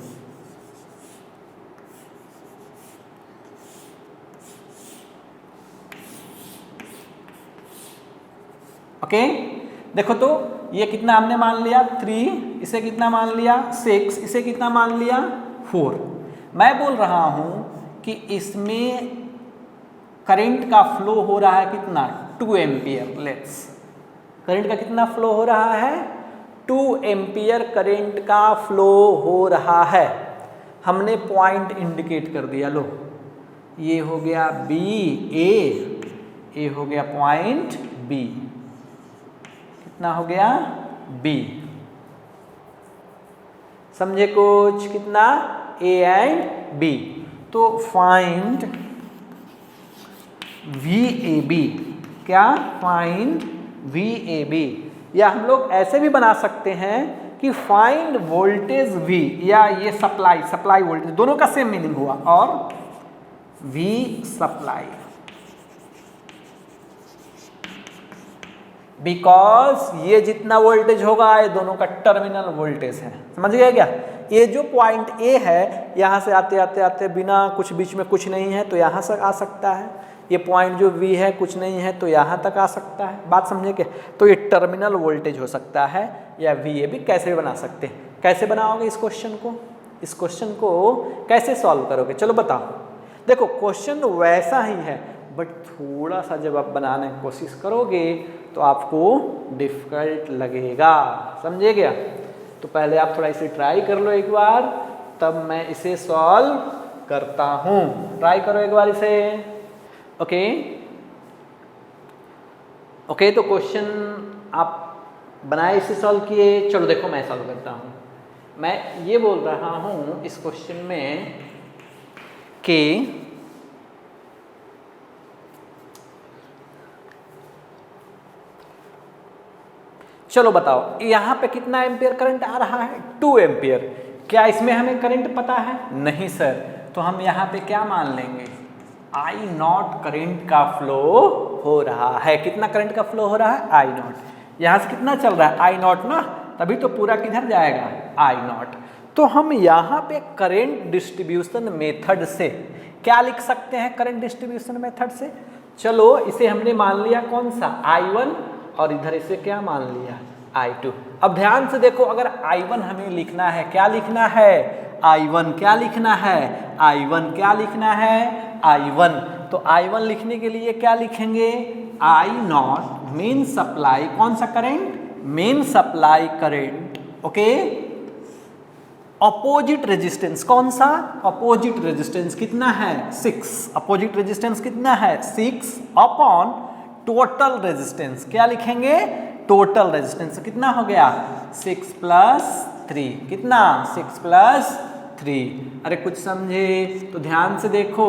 ओके, देखो तो ये कितना हमने मान लिया 3, इसे कितना मान लिया 6, इसे कितना मान लिया 4। मैं बोल रहा हूँ कि इसमें करंट का फ्लो हो रहा है कितना 2 एम्पियर, लेट्स करंट का कितना फ्लो हो रहा है? 2 एम्पियर करंट का फ्लो हो रहा है। हमने पॉइंट इंडिकेट कर दिया, लो ये हो गया बी, ए हो गया पॉइंट बी, कितना हो गया? बी। समझे कुछ? कितना? A and B. तो फाइंड वी ए बी, क्या? Find V A B. या हम लोग ऐसे भी बना सकते हैं कि फाइंड वोल्टेज V, या ये सप्लाई वोल्टेज, दोनों का सेम मीनिंग हुआ, और V सप्लाई, बिकॉज ये जितना वोल्टेज होगा ये दोनों का टर्मिनल वोल्टेज है। समझ गया क्या? ये जो पॉइंट A है, यहाँ से आते आते आते बिना कुछ बीच में कुछ नहीं है तो यहाँ से आ सकता है। ये पॉइंट जो V है कुछ नहीं है तो यहाँ तक आ सकता है। बात समझे क्या? तो ये टर्मिनल वोल्टेज हो सकता है, या VAB कैसे भी बना सकते हैं। कैसे बनाओगे इस क्वेश्चन को? इस क्वेश्चन को कैसे सॉल्व करोगे? चलो बताओ। देखो क्वेश्चन वैसा ही है, बट थोड़ा सा जब आप बनाने की कोशिश करोगे तो आपको डिफिकल्ट लगेगा। समझे क्या? तो पहले आप थोड़ा इसे ट्राई कर लो एक बार, तब मैं इसे सॉल्व करता हूँ। ट्राई करो एक बार इसे। ओके, तो क्वेश्चन आप बनाए, इसे सॉल्व किए। चलो देखो मैं सॉल्व करता हूँ। मैं ये बोल रहा हूँ इस क्वेश्चन में कि चलो बताओ यहाँ पे कितना एम्पियर करंट आ रहा है? 2 एम्पियर। क्या इसमें हमें करंट पता है? नहीं सर। तो हम यहाँ पे क्या मान लेंगे? आई नॉट करंट का फ्लो हो रहा है। कितना करंट का फ्लो हो रहा है? आई नॉट। यहाँ से कितना चल रहा है? आई नॉट ना, तभी तो पूरा किधर जाएगा? आई नॉट। तो हम यहाँ पे करंट डिस्ट्रीब्यूशन मेथड से क्या लिख सकते हैं? करंट डिस्ट्रीब्यूशन मेथड से, चलो इसे हमने मान लिया कौन सा? I1, और इधर इसे क्या मान लिया? I2। अब ध्यान से देखो, अगर I1 हमें लिखना है, क्या लिखना है? I1 क्या लिखना है? I1 क्या लिखना है? I1। तो I1 लिखने के लिए क्या लिखेंगे? I नॉट मेन सप्लाई, कौन सा current? Main supply current. Okay, opposite resistance कौन सा? अपोजिट रेजिस्टेंस कितना है? 6। अपोजिट रेजिस्टेंस कितना है? 6 अपॉन टोटल रेजिस्टेंस, क्या लिखेंगे? टोटल रेजिस्टेंस कितना हो गया? 6 + 3। कितना? 6 + 3। अरे कुछ समझे तो ध्यान से देखो,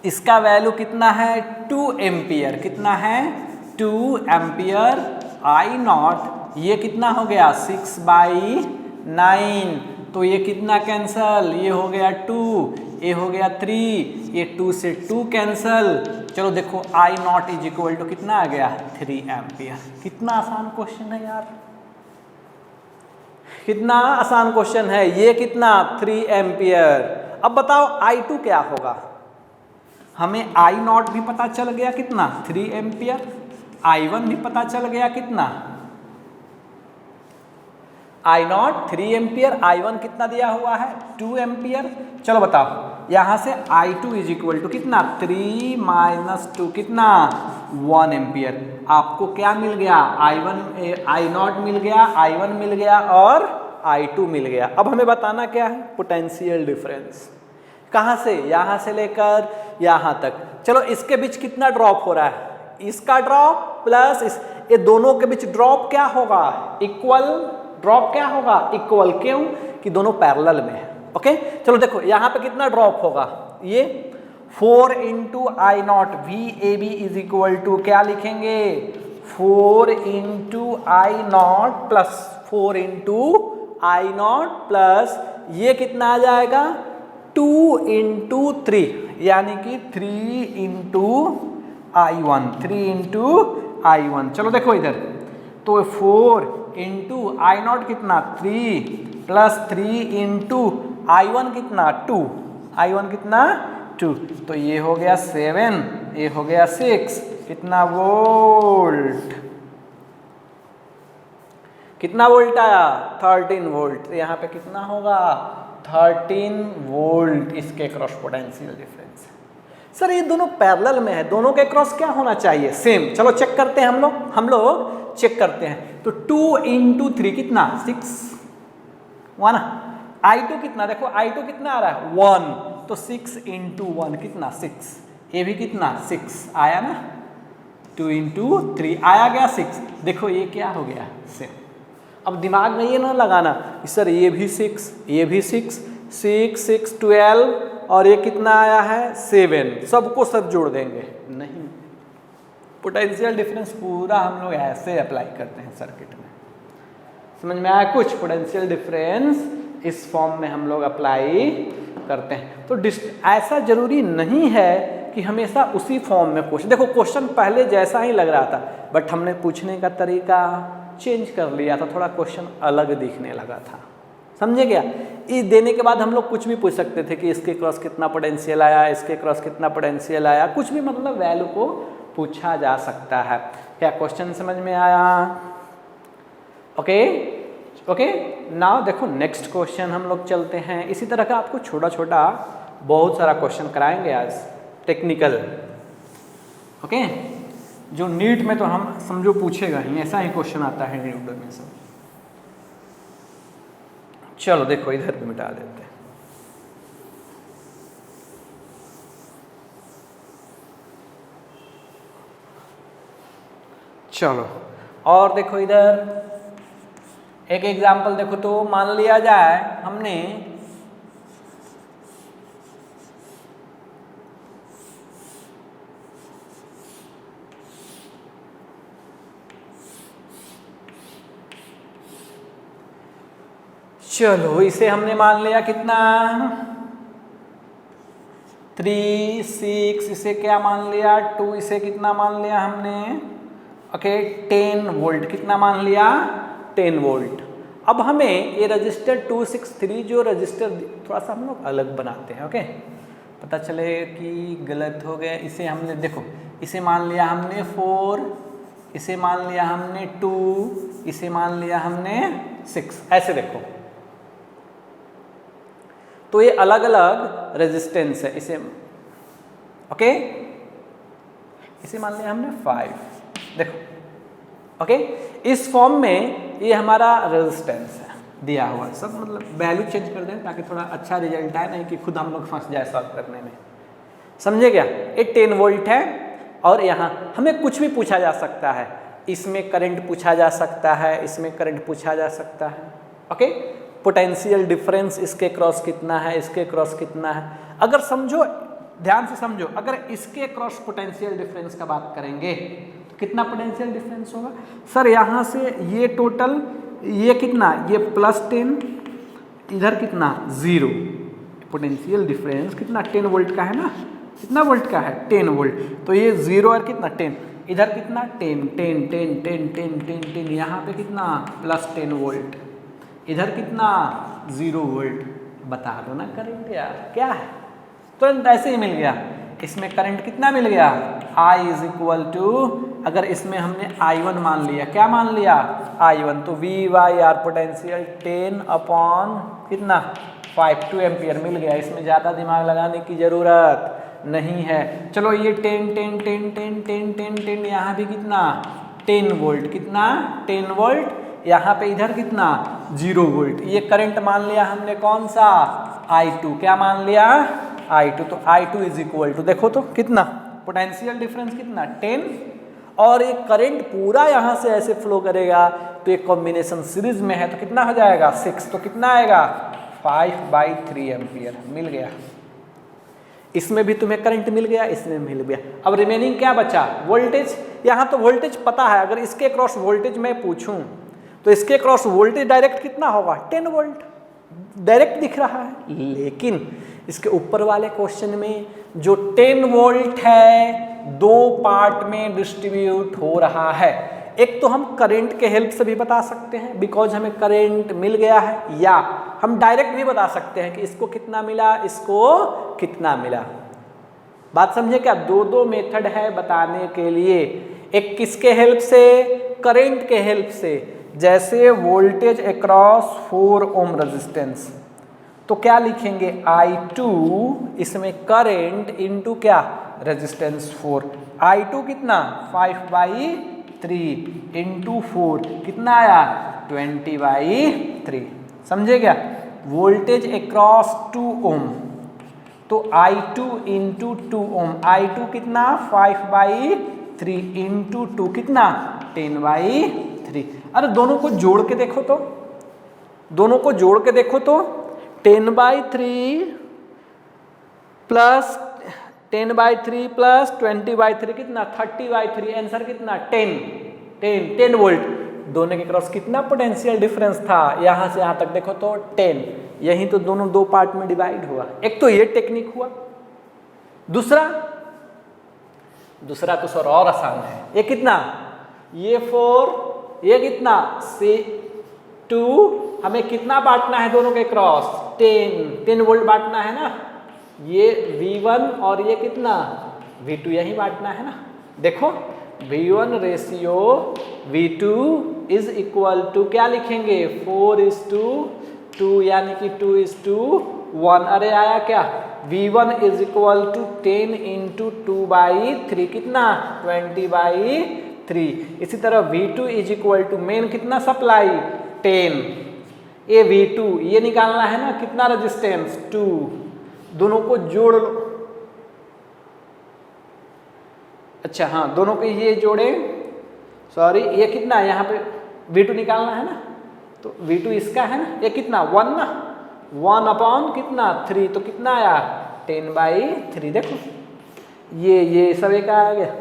इसका वैल्यू कितना है? 2 एम्पियर। कितना है? 2 एम्पियर। आई नॉट ये कितना हो गया? 6/9। तो ये कितना कैंसल? ये हो गया 2, ये हो गया 3, ये 2 से 2 कैंसल। चलो देखो आई नॉट इज इक्वल टू कितना आ गया? 3 एम्पियर। कितना आसान क्वेश्चन है यार, कितना आसान क्वेश्चन है ये। कितना? 3 एम्पियर। अब बताओ I2 क्या होगा? हमें आई नॉट भी पता चल गया, कितना? 3 एम्पियर। I1 भी पता चल गया, कितना? आई नॉट 3 एम्पियर। I1 कितना दिया हुआ है? 2 एम्पियर। चलो बताओ यहाँ से I2 इज इक्वल टू कितना? 3 - 2 कितना? 1 एम्पियर। आपको क्या मिल गया? आई नॉट मिल गया, I1 मिल गया और I2 मिल गया। अब हमें बताना क्या है? Potential difference. कहाँ से? यहाँ से लेकर यहाँ तक। चलो इसके बीच कितना ड्रॉप हो रहा है? इसका ड्रॉप प्लस ये दोनों के बीच ड्रॉप क्या होगा? इक्वल। ड्रॉप क्या होगा? इक्वल। क्यों? कि दोनों पैरेलल में है। ओके, चलो देखो यहाँ पे कितना ड्रॉप होगा? ये 4 × I nought VAB is equal to क्या लिखेंगे? 4 × I nought plus 4 × I nought plus ये कितना आ जाएगा? 2 × 3, यानी कि 3 × I1। 3 × I1। चलो देखो इधर, तो 4 × I नॉट कितना? 3 प्लस 3 × I1 कितना? 2। I1 कितना? 2। तो ये हो गया 7, ये हो गया 6। कितना वोल्ट? कितना वोल्ट आया? 13 वोल्ट। तो यहाँ पे कितना होगा? 13 वोल्ट इसके क्रॉस पोटेंशियल डिफरेंस। सर ये दोनों पैरेलल में है, दोनों के क्रॉस क्या होना चाहिए? सेम। चलो चेक करते हैं हम लोग चेक करते हैं। तो 2 इंटू 3 कितना? 6 1। I2 कितना? देखो I2 कितना आ रहा है? 1। तो 6 इंटू 1 कितना? 6। ये भी कितना? 6 आया ना। 2 इंटू 3 आया गया 6। देखो ये क्या हो गया? सेम। अब दिमाग में ये ना लगाना सर ये भी 6, ये भी 6, 6 6 12 और ये कितना आया है? 7। सबको सब जोड़ देंगे? नहीं, पोटेंशियल डिफरेंस पूरा हम लोग ऐसे अप्लाई करते हैं सर्किट में। समझ में आया कुछ? पोटेंशियल डिफरेंस इस फॉर्म में हम लोग अप्लाई करते हैं। तो ऐसा जरूरी नहीं है कि हमेशा उसी फॉर्म में क्वेश्चन, देखो क्वेश्चन पहले जैसा ही लग रहा था बट हमने पूछने का तरीका चेंज कर लिया था, थोड़ा क्वेश्चन अलग दिखने लगा था। समझे क्या? ये देने के बाद हम लोग कुछ भी पूछ सकते थे कि इसके क्रॉस कितना पोटेंशियल आया, इसके क्रॉस कितना पोटेंशियल आया, कुछ भी मतलब वैल्यू को पूछा जा सकता है। क्या क्वेश्चन समझ में आया? Okay okay. नाउ देखो नेक्स्ट क्वेश्चन हम लोग चलते हैं। इसी तरह का आपको छोटा छोटा बहुत सारा क्वेश्चन कराएंगे आज टेक्निकल। ओके, जो नीट में तो हम समझो पूछेगा ही, ऐसा ही क्वेश्चन आता है नीट में सब। चलो देखो इधर भी मिटा देते हैं। चलो और देखो इधर एक एग्जाम्पल देखो। तो मान लिया जाए हमने चलो इसे हमने मान लिया कितना? 3 6, इसे क्या मान लिया? 2, इसे कितना मान लिया हमने? Okay 10 volt. कितना मान लिया? 10 वोल्ट। अब हमें ये रजिस्टर 263 जो रजिस्टर थोड़ा सा हम लोग अलग बनाते हैं। ओके, पता चले कि गलत हो गए। इसे हमने देखो, इसे मान लिया हमने 4, इसे मान लिया हमने 2, इसे मान लिया हमने 6। ऐसे देखो तो ये अलग अलग रेजिस्टेंस है। इसे ओके, इसे मान लिया हमने 5। देखो ओके, इस फॉर्म में ये हमारा रेजिस्टेंस है दिया हुआ। सब मतलब वैल्यू चेंज कर दें ताकि थोड़ा अच्छा रिजल्ट आए, नहीं कि खुद हम लोग फंस जाए सॉल्व करने में। समझे क्या? ये 10 वोल्ट है और यहाँ हमें कुछ भी पूछा जा सकता है। इसमें करंट पूछा जा सकता है, इसमें करंट पूछा जा सकता है। ओके, पोटेंशियल डिफरेंस इसके क्रॉस कितना है, इसके क्रॉस कितना है। अगर समझो, ध्यान से समझो, अगर इसके क्रॉस पोटेंशियल डिफरेंस का बात करेंगे तो कितना पोटेंशियल डिफरेंस होगा? सर यहाँ से ये टोटल ये कितना? ये +10, इधर कितना? 0। पोटेंशियल डिफरेंस कितना? 10 वोल्ट का है ना। कितना वोल्ट का है? 10 वोल्ट। तो ये 0 और कितना? 10। इधर कितना? 10 10 10 10 10 10 10। यहाँ पे कितना? +10 वोल्ट। इधर कितना? 0 वोल्ट। बता दो ना करंट यार क्या है? तुरंत ऐसे ही मिल गया। इसमें करंट कितना मिल गया? I = अगर इसमें हमने I1 मान लिया, क्या मान लिया? I1, तो VYR पोटेंशियल 10 कितना? 5, 2 एम्पियर मिल गया। इसमें ज़्यादा दिमाग लगाने की ज़रूरत नहीं है। चलो ये 10 10 10 10 10 10 10, यहाँ भी कितना? 10 वोल्ट। कितना? 10 वोल्ट। यहाँ पे इधर कितना? 0 वोल्ट। ये करंट मान लिया हमने कौन सा? I2। क्या मान लिया? I2। तो I2 देखो तो कितना पोटेंशियल डिफरेंस कितना? 10। और एक करंट पूरा यहाँ से ऐसे फ्लो करेगा तो एक कॉम्बिनेशन सीरीज में है तो कितना हो जाएगा? 6। तो कितना आएगा? 5/3 एम्पियर मिल गया। इसमें भी तुम्हें करंट मिल गया, इसमें मिल गया। अब रिमेनिंग क्या बचा? वोल्टेज। यहाँ तो वोल्टेज पता है, अगर इसके क्रॉस वोल्टेज मैं पूछूं तो इसके क्रॉस वोल्टेज डायरेक्ट कितना होगा? 10 वोल्ट डायरेक्ट दिख रहा है। लेकिन इसके ऊपर वाले क्वेश्चन में जो 10 वोल्ट है 2 पार्ट में डिस्ट्रीब्यूट हो रहा है। एक तो हम करंट के हेल्प से भी बता सकते हैं बिकॉज हमें करंट मिल गया है, या हम डायरेक्ट भी बता सकते हैं कि इसको कितना मिला, इसको कितना मिला। बात समझे क्या? दो मेथड है बताने के लिए। एक किसके हेल्प से? करंट के हेल्प से। जैसे वोल्टेज अक्रॉस 4 ओम रेजिस्टेंस, तो क्या लिखेंगे I2 इसमें करंट इंटू क्या रेजिस्टेंस 4। I2 कितना 5/3 इंटू 4 कितना आया 20/3। समझे क्या? वोल्टेज अक्रॉस 2 ओम, तो I2 इंटू 2 ओम, I2 कितना 5/3 इंटू 2 कितना 10/3। अरे दोनों को जोड़ के देखो तो, दोनों को जोड़ के देखो तो 10/3 प्लस 10/3 प्लस 20/3 कितना 30/3। आंसर कितना 10 वोल्ट। दोनों के क्रॉस कितना पोटेंशियल डिफरेंस था, यहां से यहां तक देखो तो 10। यही तो दोनों दो पार्ट में डिवाइड हुआ। एक तो ये टेक्निक हुआ, दूसरा तो सर और आसान है। ये कितना, ये 4, ये कितना 2। हमें कितना बांटना है दोनों के क्रॉस 10 वोल्ट बांटना है ना। ये V1 और ये कितना V2 यही बांटना है ना। देखो V1 ratio V2 is equal to क्या लिखेंगे 4:2 यानी कि 2:1। अरे आया क्या V1 is equal to 10 into 2/3 कितना 20/3। इसी तरह V2 is equal to main कितना सप्लाई 10, ये V2 ये निकालना है ना कितना रेजिस्टेंस 2। दोनों को जोड़ लो। अच्छा हाँ, दोनों को ये जोड़े, सॉरी ये कितना यहाँ पे V2 निकालना है ना, तो V2 इसका है ना, ये कितना 1 ना, 1/3 कितना 3, तो कितना आया 10/3। देखो ये सब एक आ गया।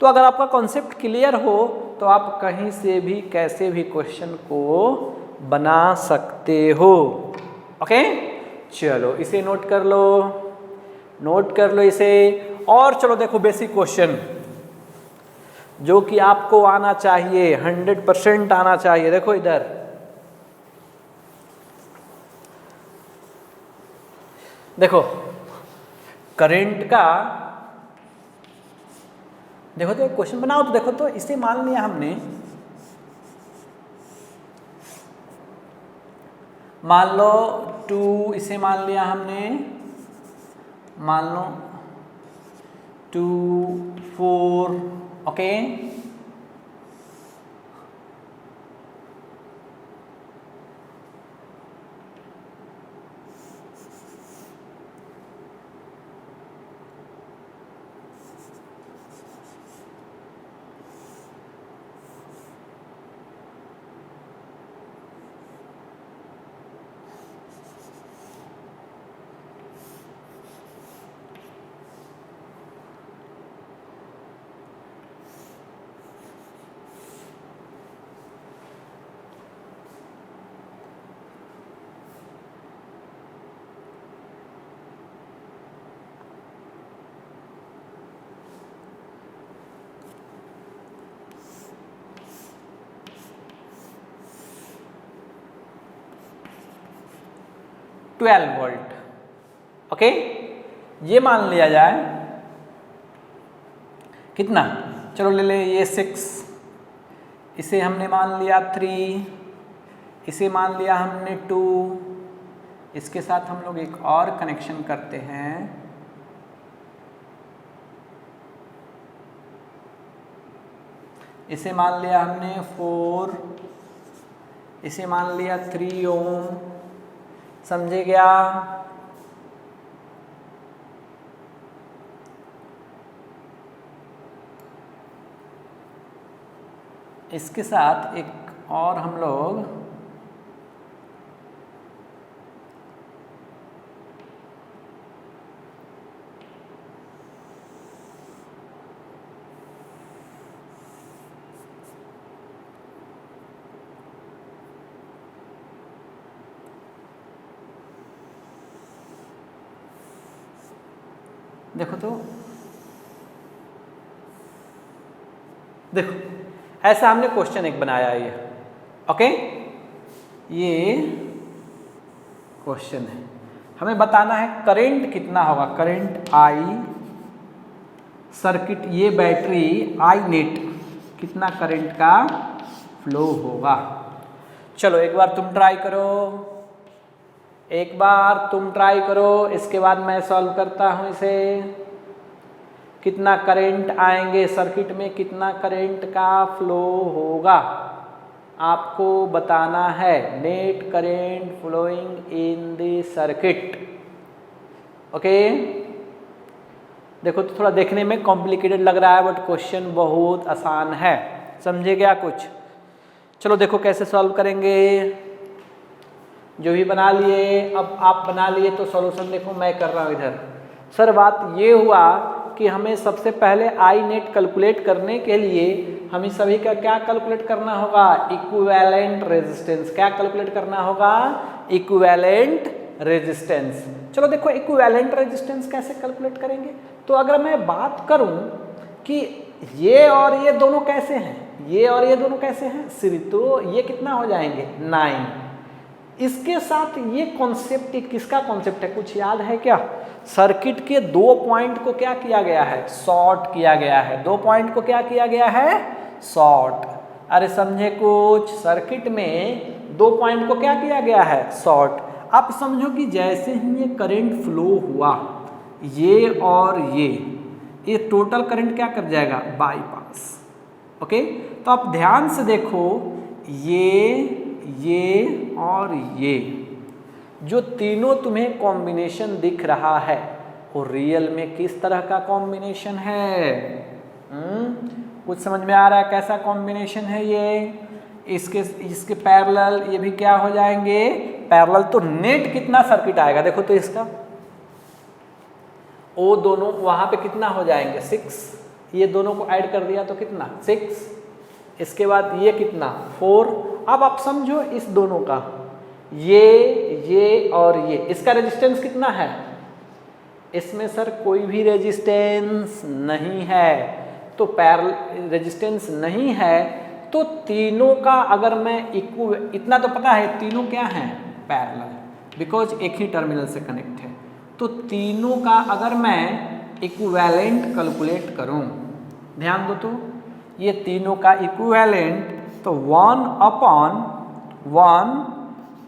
तो अगर आपका कॉन्सेप्ट क्लियर हो तो आप कहीं से भी कैसे भी क्वेश्चन को बना सकते हो। ओके चलो इसे नोट कर लो इसे। और चलो देखो बेसिक क्वेश्चन जो कि आपको आना चाहिए, 100% आना चाहिए। देखो इधर देखो करंट का, देखो तो क्वेश्चन बनाओ तो देखो तो इसे मान लिया हमने, मान लो 2, इसे मान लिया हमने, मान लो 2 4 ओके। Twelve volt okay. ये मान लिया जाए कितना, चलो ले ले ये 6, इसे हमने मान लिया 3, इसे मान लिया हमने 2। इसके साथ हम लोग एक और कनेक्शन करते हैं, इसे मान लिया हमने 4, इसे मान लिया 3 ओम। समझे क्या? इसके साथ एक और हम लोग देखो तो देखो ऐसा हमने क्वेश्चन एक बनाया है ये ओके। ये क्वेश्चन है, हमें बताना है करंट कितना होगा, करंट आई सर्किट, ये बैटरी आई नेट कितना करंट का फ्लो होगा। चलो एक बार तुम ट्राई करो, एक बार तुम ट्राई करो, इसके बाद मैं सॉल्व करता हूँ इसे। कितना करंट आएंगे सर्किट में, कितना करंट का फ्लो होगा आपको बताना है। Net current flowing in the circuit. Okay, देखो तो थोड़ा देखने में कॉम्प्लिकेटेड लग रहा है बट क्वेश्चन बहुत आसान है। समझे क्या कुछ? चलो देखो कैसे सॉल्व करेंगे। जो भी बना लिए, अब आप बना लिए तो सॉल्यूशन देखो मैं कर रहा हूँ इधर। सर बात ये हुआ कि हमें सबसे पहले आई नेट कैलकुलेट करने के लिए हमें सभी का क्या कैलकुलेट करना होगा? Equivalent resistance. क्या कैलकुलेट करना होगा? Equivalent resistance. चलो देखो इक्विवेलेंट रेजिस्टेंस कैसे कैलकुलेट करेंगे। तो अगर मैं बात करूं कि ये और ये दोनों कैसे हैं, ये और ये दोनों कैसे हैं सीरीज, तो ये कितना हो जाएंगे? 9। इसके साथ ये कॉन्सेप्ट, किसका कॉन्सेप्ट है कुछ याद है क्या? सर्किट के 2 पॉइंट को क्या किया गया है? शॉर्ट किया गया है। 2 पॉइंट को क्या किया गया है? शॉर्ट। अरे समझे कुछ? सर्किट में 2 पॉइंट को क्या किया गया है? शॉर्ट। आप समझो कि जैसे ही ये करंट फ्लो हुआ, ये और ये टोटल करंट क्या कर जाएगा? बाईपास। ओके, तो आप ध्यान से देखो, ये और ये जो तीनों तुम्हें कॉम्बिनेशन दिख रहा है वो रियल में किस तरह का कॉम्बिनेशन है? कुछ समझ में आ रहा है कैसा कॉम्बिनेशन है ये? इसके पैरेलल ये भी क्या हो जाएंगे? पैरेलल। तो नेट कितना सर्किट आएगा देखो तो इसका, वो दोनों वहां पे कितना हो जाएंगे? 6। ये दोनों को ऐड कर दिया तो कितना? 6। इसके बाद ये कितना? 4। अब आप समझो इस दोनों का, ये और ये, इसका रेजिस्टेंस कितना है? इसमें सर कोई भी रेजिस्टेंस नहीं है। तो पैरेलल रेजिस्टेंस नहीं है तो तीनों का अगर मैं इतना तो पता है तीनों क्या हैं? पैरेलल, बिकॉज एक ही टर्मिनल से कनेक्ट है। तो तीनों का अगर मैं इक्विवेलेंट कैलकुलेट करूं, ध्यान दो तो, ये तीनों का इक्विवेलेंट तो 1/1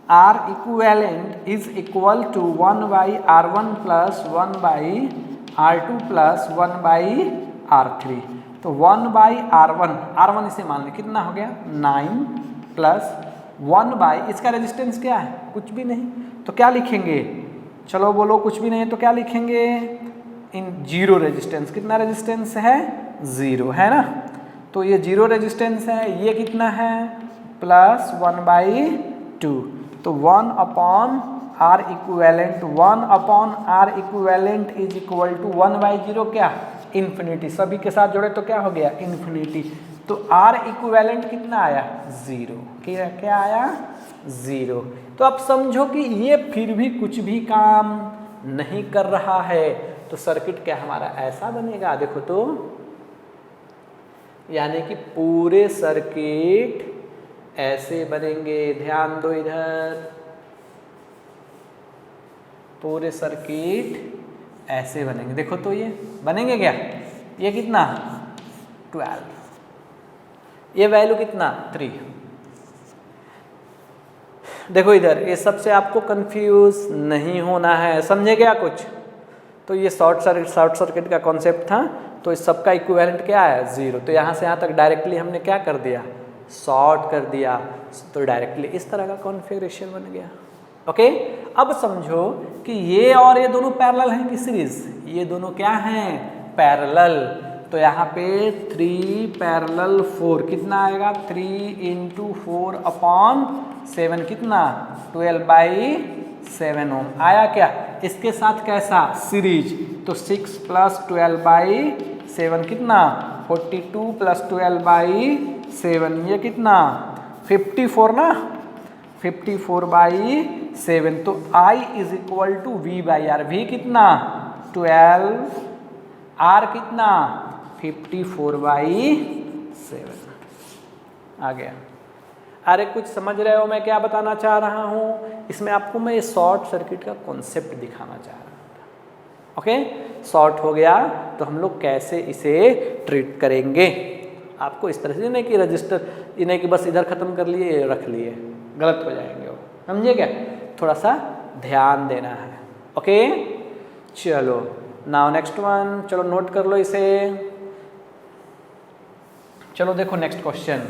R equivalent is equal to 1/R1 plus 1/R2 plus 1/R3। तो 1/R1, R1 इसे मान लें कितना हो गया? 9 प्लस 1/ इसका रेजिस्टेंस क्या है? कुछ भी नहीं। तो क्या लिखेंगे? चलो बोलो, कुछ भी नहीं है तो क्या लिखेंगे? इन 0 रेजिस्टेंस। कितना रेजिस्टेंस है? 0 है ना। तो ये 0 रेजिस्टेंस है। ये कितना है? प्लस 1/2। तो 1/R equivalent, 1/R equivalent is equal to 1/0 क्या? इन्फिनिटी। सभी के साथ जोड़े तो क्या हो गया? इन्फिनिटी। तो R इक्विवेलेंट कितना आया? 0। क्या आया? 0। तो आप समझो कि ये फिर भी कुछ भी काम नहीं कर रहा है। तो सर्किट क्या हमारा ऐसा बनेगा? देखो तो, यानी कि पूरे सर्किट ऐसे बनेंगे। ध्यान दो इधर, पूरे सर्किट ऐसे बनेंगे। देखो तो ये बनेंगे क्या? ये कितना? 12। ये वैल्यू कितना? 3। देखो इधर, ये सबसे आपको कंफ्यूज नहीं होना है। समझे क्या कुछ? तो ये शॉर्ट सर्किट का कॉन्सेप्ट था। तो इस सबका इक्विवेलेंट क्या है? 0। तो यहाँ से यहाँ तक डायरेक्टली हमने क्या कर दिया? शॉर्ट कर दिया। तो डायरेक्टली इस तरह का कॉन्फ़िगरेशन बन गया। ओके, अब समझो कि ये और ये दोनों पैरेलल हैं कि सीरीज? ये दोनों क्या हैं? पैरेलल। तो यहाँ पे 3 पैरेलल 4 कितना आएगा? 3 × 4/7 कितना? 12/7 ओम आया क्या? इसके साथ कैसा? सीरीज। तो 6 + 12/7 कितना? 42 + 12/7 ये कितना? 54 ना। 54/7। तो I is equal to V/R। V कितना? 12। R कितना? 54/7 आ गया। अरे कुछ समझ रहे हो मैं क्या बताना चाह रहा हूँ? इसमें आपको मैं शॉर्ट सर्किट का कॉन्सेप्ट दिखाना चाह रहा था। ओके, शॉर्ट हो गया तो हम लोग कैसे इसे ट्रीट करेंगे। आपको इस तरह से नहीं कि रजिस्टर, नहीं कि बस इधर ख़त्म कर लिए रख लिए, गलत हो जाएंगे वो। समझे क्या? थोड़ा सा ध्यान देना है। ओके, चलो नाउ नेक्स्ट वन, चलो नोट कर लो इसे। चलो देखो next question.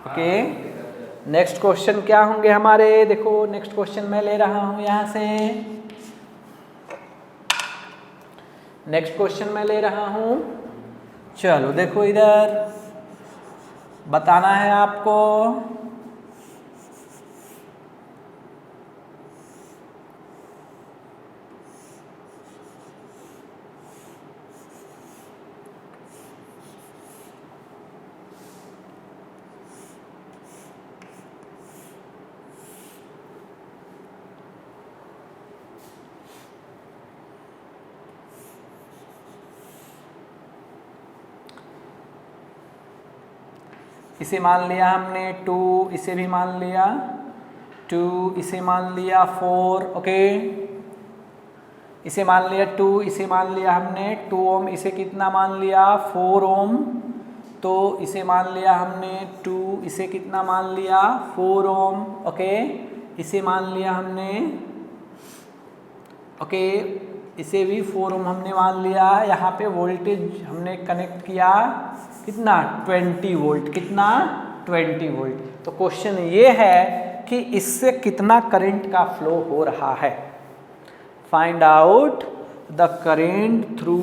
Okay, next question क्या होंगे हमारे? देखो नेक्स्ट क्वेश्चन मैं ले रहा हूं यहां से, नेक्स्ट क्वेश्चन मैं ले रहा हूं। चलो देखो इधर बताना है आपको। इसे मान लिया हमने 2, इसे भी मान लिया 2, इसे मान लिया 4। ओके, इसे मान लिया 2, इसे मान लिया हमने 2 ओम, इसे कितना मान लिया 4 ओम। तो इसे मान लिया हमने 2, इसे कितना मान लिया 4 ओम। ओके, इसे मान लिया हमने, ओके इसे भी 4 ओम हमने मान लिया। यहाँ पे वोल्टेज हमने कनेक्ट किया कितना 20 वोल्ट, कितना 20 वोल्ट। तो क्वेश्चन ये है कि इससे कितना करंट का फ्लो हो रहा है। Find out the current through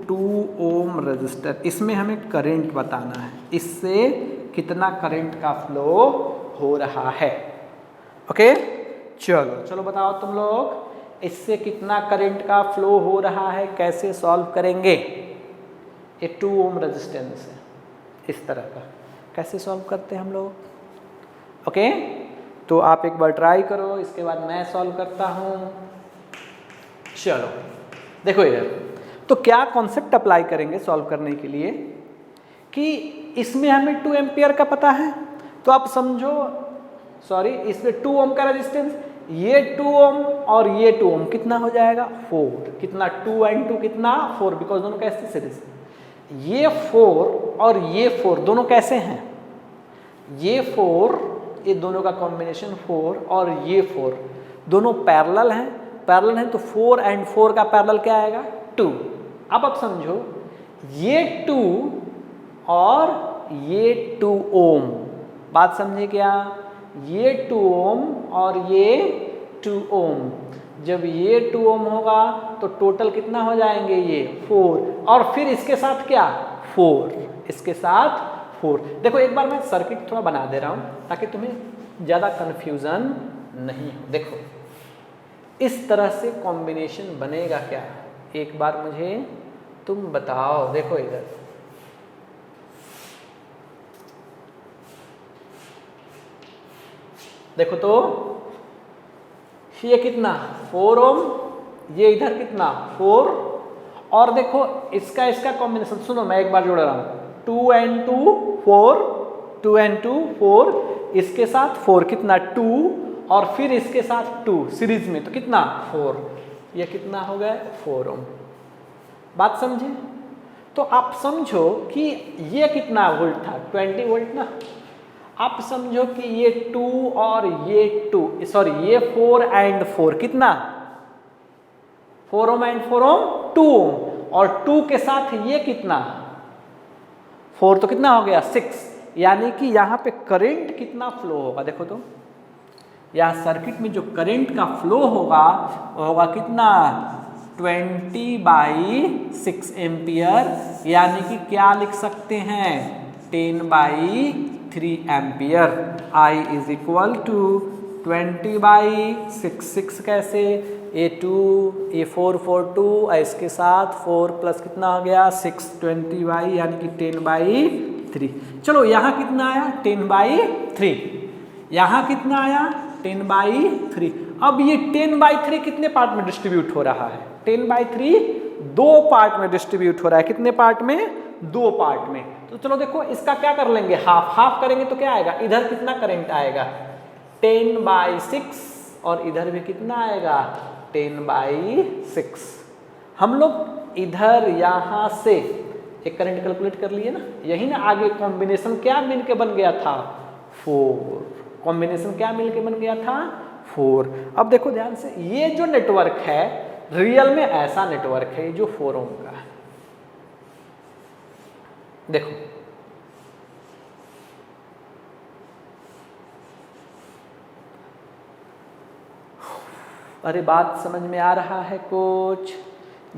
2 ohm resistor. इसमें हमें करंट बताना है, इससे कितना करंट का फ्लो हो रहा है। ओके, चलो चलो बताओ तुम लोग, इससे कितना करंट का फ्लो हो रहा है, कैसे सॉल्व करेंगे? ये 2 ओम रेजिस्टेंस है, इस तरह का कैसे सॉल्व करते हैं हम लोग? ओके, तो आप एक बार ट्राई करो, इसके बाद मैं सॉल्व करता हूं। चलो देखो इधर, तो क्या कॉन्सेप्ट अप्लाई करेंगे सॉल्व करने के लिए कि इसमें हमें 2 एम्पियर का पता है, तो आप समझो, सॉरी इसमें 2 ओम का रेजिस्टेंस, ये 2 ओम और ये 2 ओम कितना हो जाएगा 4। कितना 2 and 2 कितना 4, बिकॉज दोनों कैसे सीरीज। ये 4 और ये 4 दोनों कैसे हैं? ये 4, ये दोनों का कॉम्बिनेशन 4 और ये 4 दोनों पैरेलल हैं। पैरेलल हैं तो 4 and 4 का पैरेलल क्या आएगा 2। अब आप समझो ये 2 और ये 2 ओम, बात समझे क्या? ये 2 ओम और ये 2 ओम, जब ये 2 ओम होगा तो टोटल कितना हो जाएंगे ये 4, और फिर इसके साथ क्या 4, इसके साथ 4। देखो एक बार मैं सर्किट थोड़ा बना दे रहा हूँ ताकि तुम्हें ज़्यादा कन्फ्यूज़न नहीं हो। देखो इस तरह से कॉम्बिनेशन बनेगा क्या, एक बार मुझे तुम बताओ। देखो इधर देखो, तो ये कितना 4 ओम, ये इधर कितना 4, और देखो इसका इसका कॉम्बिनेशन सुनो, मैं एक बार जोड़ रहा हूँ 2 and 2 4, 2 and 2 4, इसके साथ 4 कितना 2, और फिर इसके साथ 2 सीरीज में तो कितना 4, ये कितना हो गया 4 ओम। बात समझे? तो आप समझो कि ये कितना वोल्ट था 20 वोल्ट ना। आप समझो कि ये 2 और ये 2, सॉरी ये 4 and 4 कितना 4 ओम and 4 ओम 2 ओम, और 2 के साथ ये कितना 4, तो कितना हो गया 6। यानी कि यहाँ पे करंट कितना फ्लो होगा, देखो तो यहाँ सर्किट में जो करंट का फ्लो होगा वो होगा कितना 20/6 एम्पियर, यानी कि क्या लिख सकते हैं 10/3 ampere. I is equal to 20/6, 6 कैसे, ये 2 ये 4 4 2, इसके साथ 4 प्लस कितना हो गया 6, 20 यानी कि 10/3। चलो यहाँ कितना आया 10/3, यहाँ कितना आया 10/3। अब ये 10/3 कितने पार्ट में डिस्ट्रीब्यूट हो रहा है? 10/3 2 पार्ट में डिस्ट्रीब्यूट हो रहा है। कितने पार्ट में? 2 पार्ट में। तो चलो देखो इसका क्या कर लेंगे, हाफ हाफ करेंगे तो क्या आएगा, इधर कितना करंट आएगा 10/6, और इधर भी कितना आएगा 10/6। हम लोग इधर यहाँ से एक करंट कैलकुलेट कर लिए ना, यही ना आगे कॉम्बिनेशन क्या मिलके बन गया था 4, कॉम्बिनेशन क्या मिलके बन गया था 4। अब देखो ध्यान से, ये जो नेटवर्क है रियल में ऐसा नेटवर्क है जो 4 ओम का है। देखो अरे बात समझ में आ रहा है कुछ?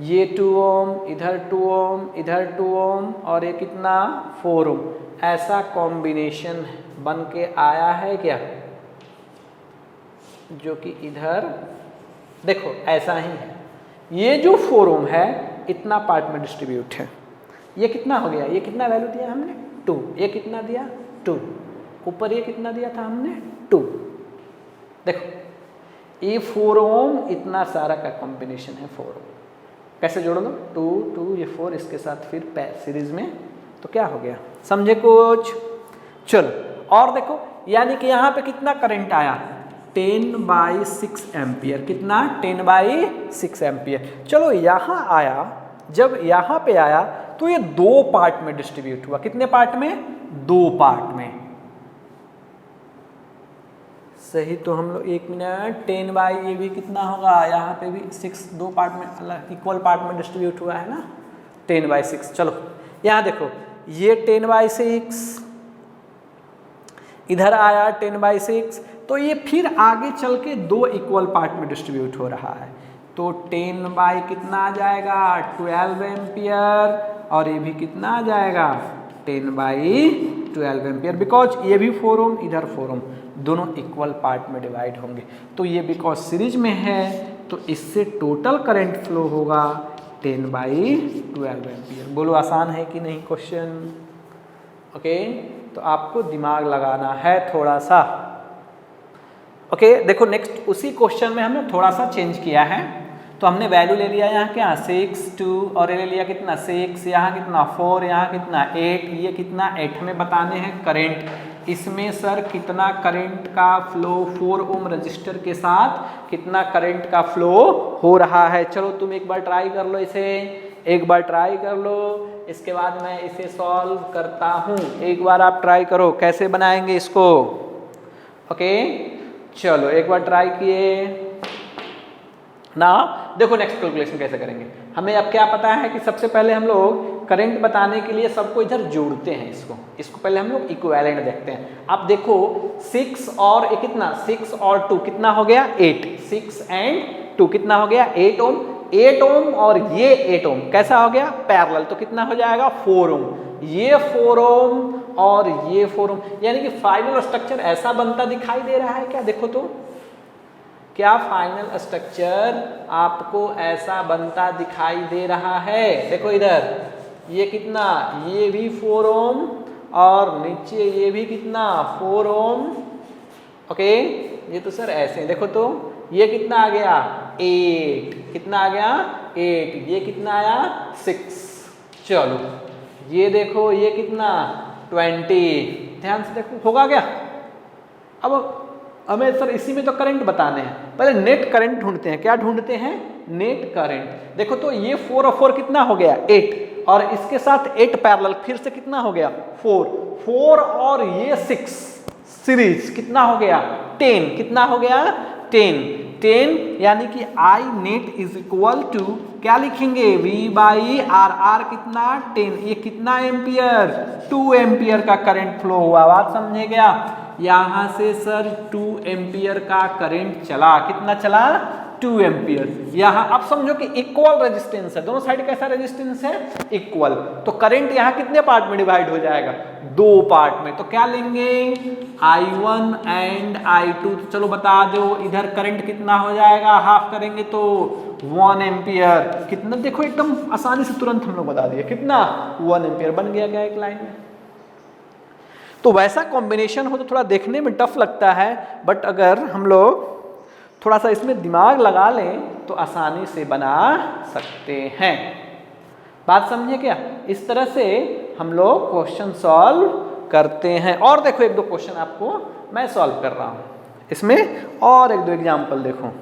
ये 2 ओम, इधर 2 ओम, इधर 2 ओम और ये कितना 4 ओम, ऐसा कॉम्बिनेशन बन के आया है क्या? जो कि इधर देखो ऐसा ही है। ये जो 4 ओम है इतना पार्ट में डिस्ट्रीब्यूट है। ये कितना हो गया? ये कितना वैल्यू दिया हमने 2। ये कितना दिया 2। ऊपर ये कितना दिया था हमने 2। देखो ये 4 ओम इतना सारा का कॉम्बिनेशन है 4 ओम। कैसे जोड़ लो 2 2 ये 4 इसके साथ फिर सीरीज में, तो क्या हो गया? समझे कुछ? चलो और देखो, यानी कि यहाँ पे कितना करंट आया 10/6 एम्पियर। कितना? 10/6 एम्पियर। चलो यहाँ आया, जब यहाँ पे आया तो ये 2 पार्ट में डिस्ट्रीब्यूट हुआ। कितने पार्ट में? 2 पार्ट में। सही, तो हम लोग 1 मिनट 10 बाई ये भी कितना होगा? यहाँ पे भी 6 2 पार्ट में अलग इक्वल पार्ट में डिस्ट्रीब्यूट हुआ है ना 10/6। चलो यहाँ देखो, ये 10/6 इधर आया 10/6, तो ये फिर आगे चल के 2 इक्वल पार्ट में डिस्ट्रीब्यूट हो रहा है। तो 10 बाई कितना आ जाएगा 12 एम्पियर, और ये भी कितना आ जाएगा 10/12 एम्पियर। बिकॉज ये भी 4 ओम इधर 4 ओम, दोनों इक्वल पार्ट में डिवाइड होंगे। तो ये बिकॉज सीरीज में है तो इससे टोटल करंट फ्लो होगा 10/12 एम्पियर। बोलो आसान है कि नहीं क्वेश्चन? ओके, तो आपको दिमाग लगाना है थोड़ा सा। ओके, देखो नेक्स्ट उसी क्वेश्चन में हमने थोड़ा सा चेंज किया है। तो हमने वैल्यू ले लिया यहाँ क्या 6 2, और ये ले लिया कितना 6, यहाँ कितना 4, यहाँ कितना 8, ये कितना 8 हमें बताने हैं करंट। इसमें सर कितना करंट का फ्लो 4 ओम रजिस्टर के साथ कितना करंट का फ्लो हो रहा है? चलो तुम एक बार ट्राई कर लो, इसे एक बार ट्राई कर लो, इसके बाद मैं इसे सॉल्व करता हूँ। एक बार आप ट्राई करो कैसे बनाएंगे इसको। ओके चलो एक बार ट्राई किए ना। देखो नेक्स्ट कैलकुलेशन कैसे करेंगे। हमें अब क्या पता है कि सबसे पहले हम लोग करंट बताने के लिए सबको इधर जोड़ते हैं। इसको पहले हम लोग इक्विवेलेंट देखते हैं। आप देखो 6 और ये कितना 6 और 2 कितना हो गया 8, 6 एंड 2 कितना हो गया 8 ओम। 8 ओम और ये 8 ओम कैसा हो गया पैरेलल, तो कितना हो जाएगा 4 ओम। ये 4 ओम और ये 4 ओम, यानी कि फाइनल स्ट्रक्चर ऐसा बनता दिखाई दे रहा है क्या? देखो तो क्या फाइनल स्ट्रक्चर आपको ऐसा बनता दिखाई दे रहा है? देखो इधर ये कितना, ये भी 4 ओम और नीचे ये भी कितना 4 ओम। ओके ये तो सर ऐसे देखो तो ये कितना आ गया 8, कितना आ गया 8, ये कितना आया 6। चलो ये देखो ये कितना 20। ध्यान से देखो होगा क्या? अब हमें सर इसी में तो करंट बताने हैं, पहले नेट करंट ढूंढते हैं। क्या ढूंढते हैं? Net current. देखो तो ये 4 और 4 कितना हो गया 8, और इसके साथ 8 पैरेलल फिर से कितना हो गया 4 और ये 6 सीरीज कितना हो गया 10, कितना हो गया 10, यानी कि आई नेट इज इक्वल टू क्या लिखेंगे V/R कितना 10, ये कितना एम्पियर 2 एम्पियर का करंट फ्लो हुआ। बात समझे क्या? यहाँ से सर 2 एम्पियर का करंट चला, कितना चला 2 एम्पियर। यहाँ अब समझो कि इक्वल रेजिस्टेंस है, दोनों साइड कैसा रेजिस्टेंस है इक्वल, तो करंट यहाँ कितने पार्ट में डिवाइड हो जाएगा 2 पार्ट में। तो क्या लेंगे I1 एंड I2, तो चलो बता दो इधर करंट कितना हो जाएगा, हाफ करेंगे तो 1 एम्पियर। कितना देखो एकदम आसानी से तुरंत हम लोग बता दिए कितना 1 एम्पियर बन गया क्या एक लाइन में। तो वैसा कॉम्बिनेशन हो तो थोड़ा देखने में टफ लगता है, बट अगर हम लोग थोड़ा सा इसमें दिमाग लगा लें तो आसानी से बना सकते हैं। बात समझिए क्या? इस तरह से हम लोग क्वेश्चन सॉल्व करते हैं। और देखो 1-2 क्वेश्चन आपको मैं सॉल्व कर रहा हूँ इसमें, और 1-2 एग्जाम्पल देखो।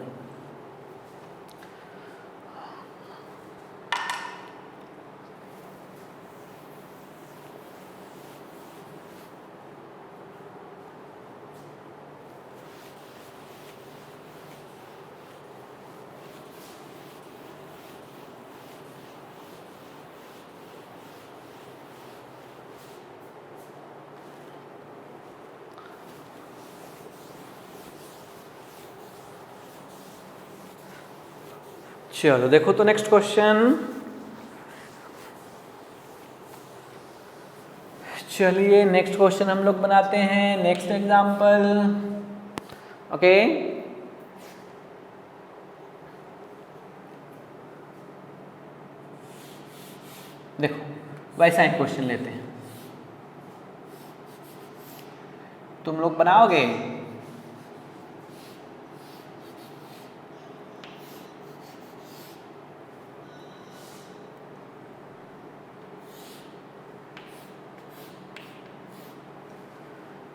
चलो देखो तो नेक्स्ट क्वेश्चन। चलिए नेक्स्ट क्वेश्चन हम लोग बनाते हैं, नेक्स्ट एग्जाम्पल। ओके, देखो वैसा एक क्वेश्चन लेते हैं, तुम लोग बनाओगे?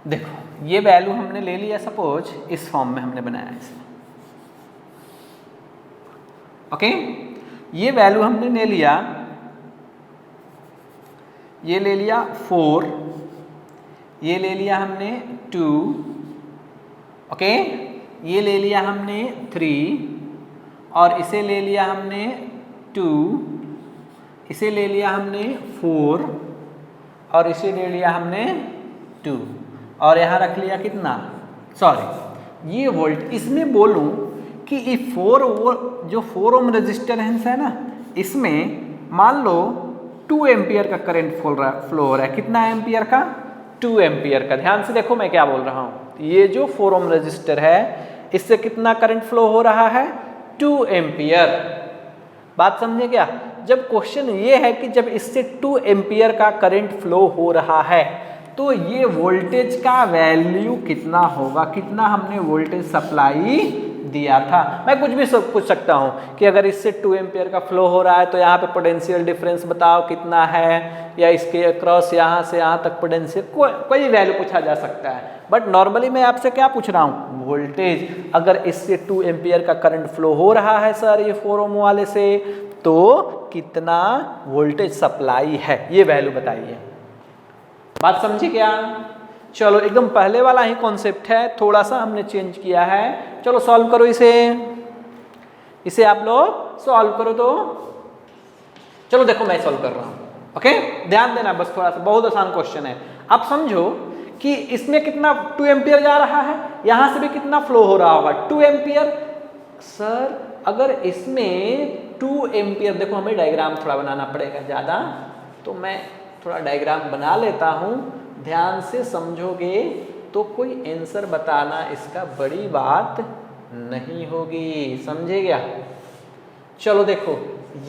देखो ये वैल्यू हमने ले लिया, सपोज इस फॉर्म में हमने बनाया इसे। ओके, ये वैल्यू हमने ले लिया, ये ले लिया 4, ये ले लिया हमने 2, ओके, ये ले लिया हमने 3 और इसे ले लिया हमने 2, इसे ले लिया हमने 4 और इसे ले लिया हमने 2 और यहाँ रख लिया कितना, सॉरी ये वोल्ट। इसमें बोलूँ कि ये 4 ओम रेजिस्टेंस है ना, इसमें मान लो 2 एम्पियर का करंट फ्लो हो रहा है। कितना एम्पियर का? 2 एम्पियर का। ध्यान से देखो मैं क्या बोल रहा हूँ, ये जो 4 ओम रेजिस्टर है इससे कितना करंट फ्लो हो रहा है? 2 एम्पियर। बात समझे क्या? जब क्वेश्चन ये है कि जब इससे 2 एम्पियर का करंट फ्लो हो रहा है तो ये वोल्टेज का वैल्यू कितना होगा, कितना हमने वोल्टेज सप्लाई दिया था। मैं कुछ भी पूछ सकता हूँ कि अगर इससे 2 एम्पियर का फ्लो हो रहा है तो यहाँ पे पोटेंशियल डिफरेंस बताओ कितना है, या इसके अक्रॉस यहाँ से यहाँ तक पोटेंशियल, कोई वैल्यू पूछा जा सकता है। बट नॉर्मली मैं आपसे क्या पूछ रहा हूँ? वोल्टेज। अगर इससे 2 एम्पियर का करंट फ्लो हो रहा है सर ये 4 ओम वाले से, तो कितना वोल्टेज सप्लाई है, ये वैल्यू बताइए। बात समझी क्या? चलो एकदम पहले वाला ही कॉन्सेप्ट है, थोड़ा सा हमने चेंज किया है। चलो सॉल्व करो इसे आप लोग सॉल्व करो। तो चलो देखो मैं सॉल्व कर रहा हूं, ओके, ध्यान देना बस थोड़ा सा, बहुत आसान क्वेश्चन है। आप समझो कि इसमें कितना 2 एम्पियर जा रहा है, यहां से भी कितना फ्लो हो रहा होगा 2 एम्पियर। सर अगर इसमें 2 एम्पियर, देखो हमें डायग्राम थोड़ा बनाना पड़ेगा ज़्यादा, तो मैं थोड़ा डायग्राम बना लेता हूँ, ध्यान से समझोगे तो कोई आंसर बताना इसका बड़ी बात नहीं होगी, समझे क्या? चलो देखो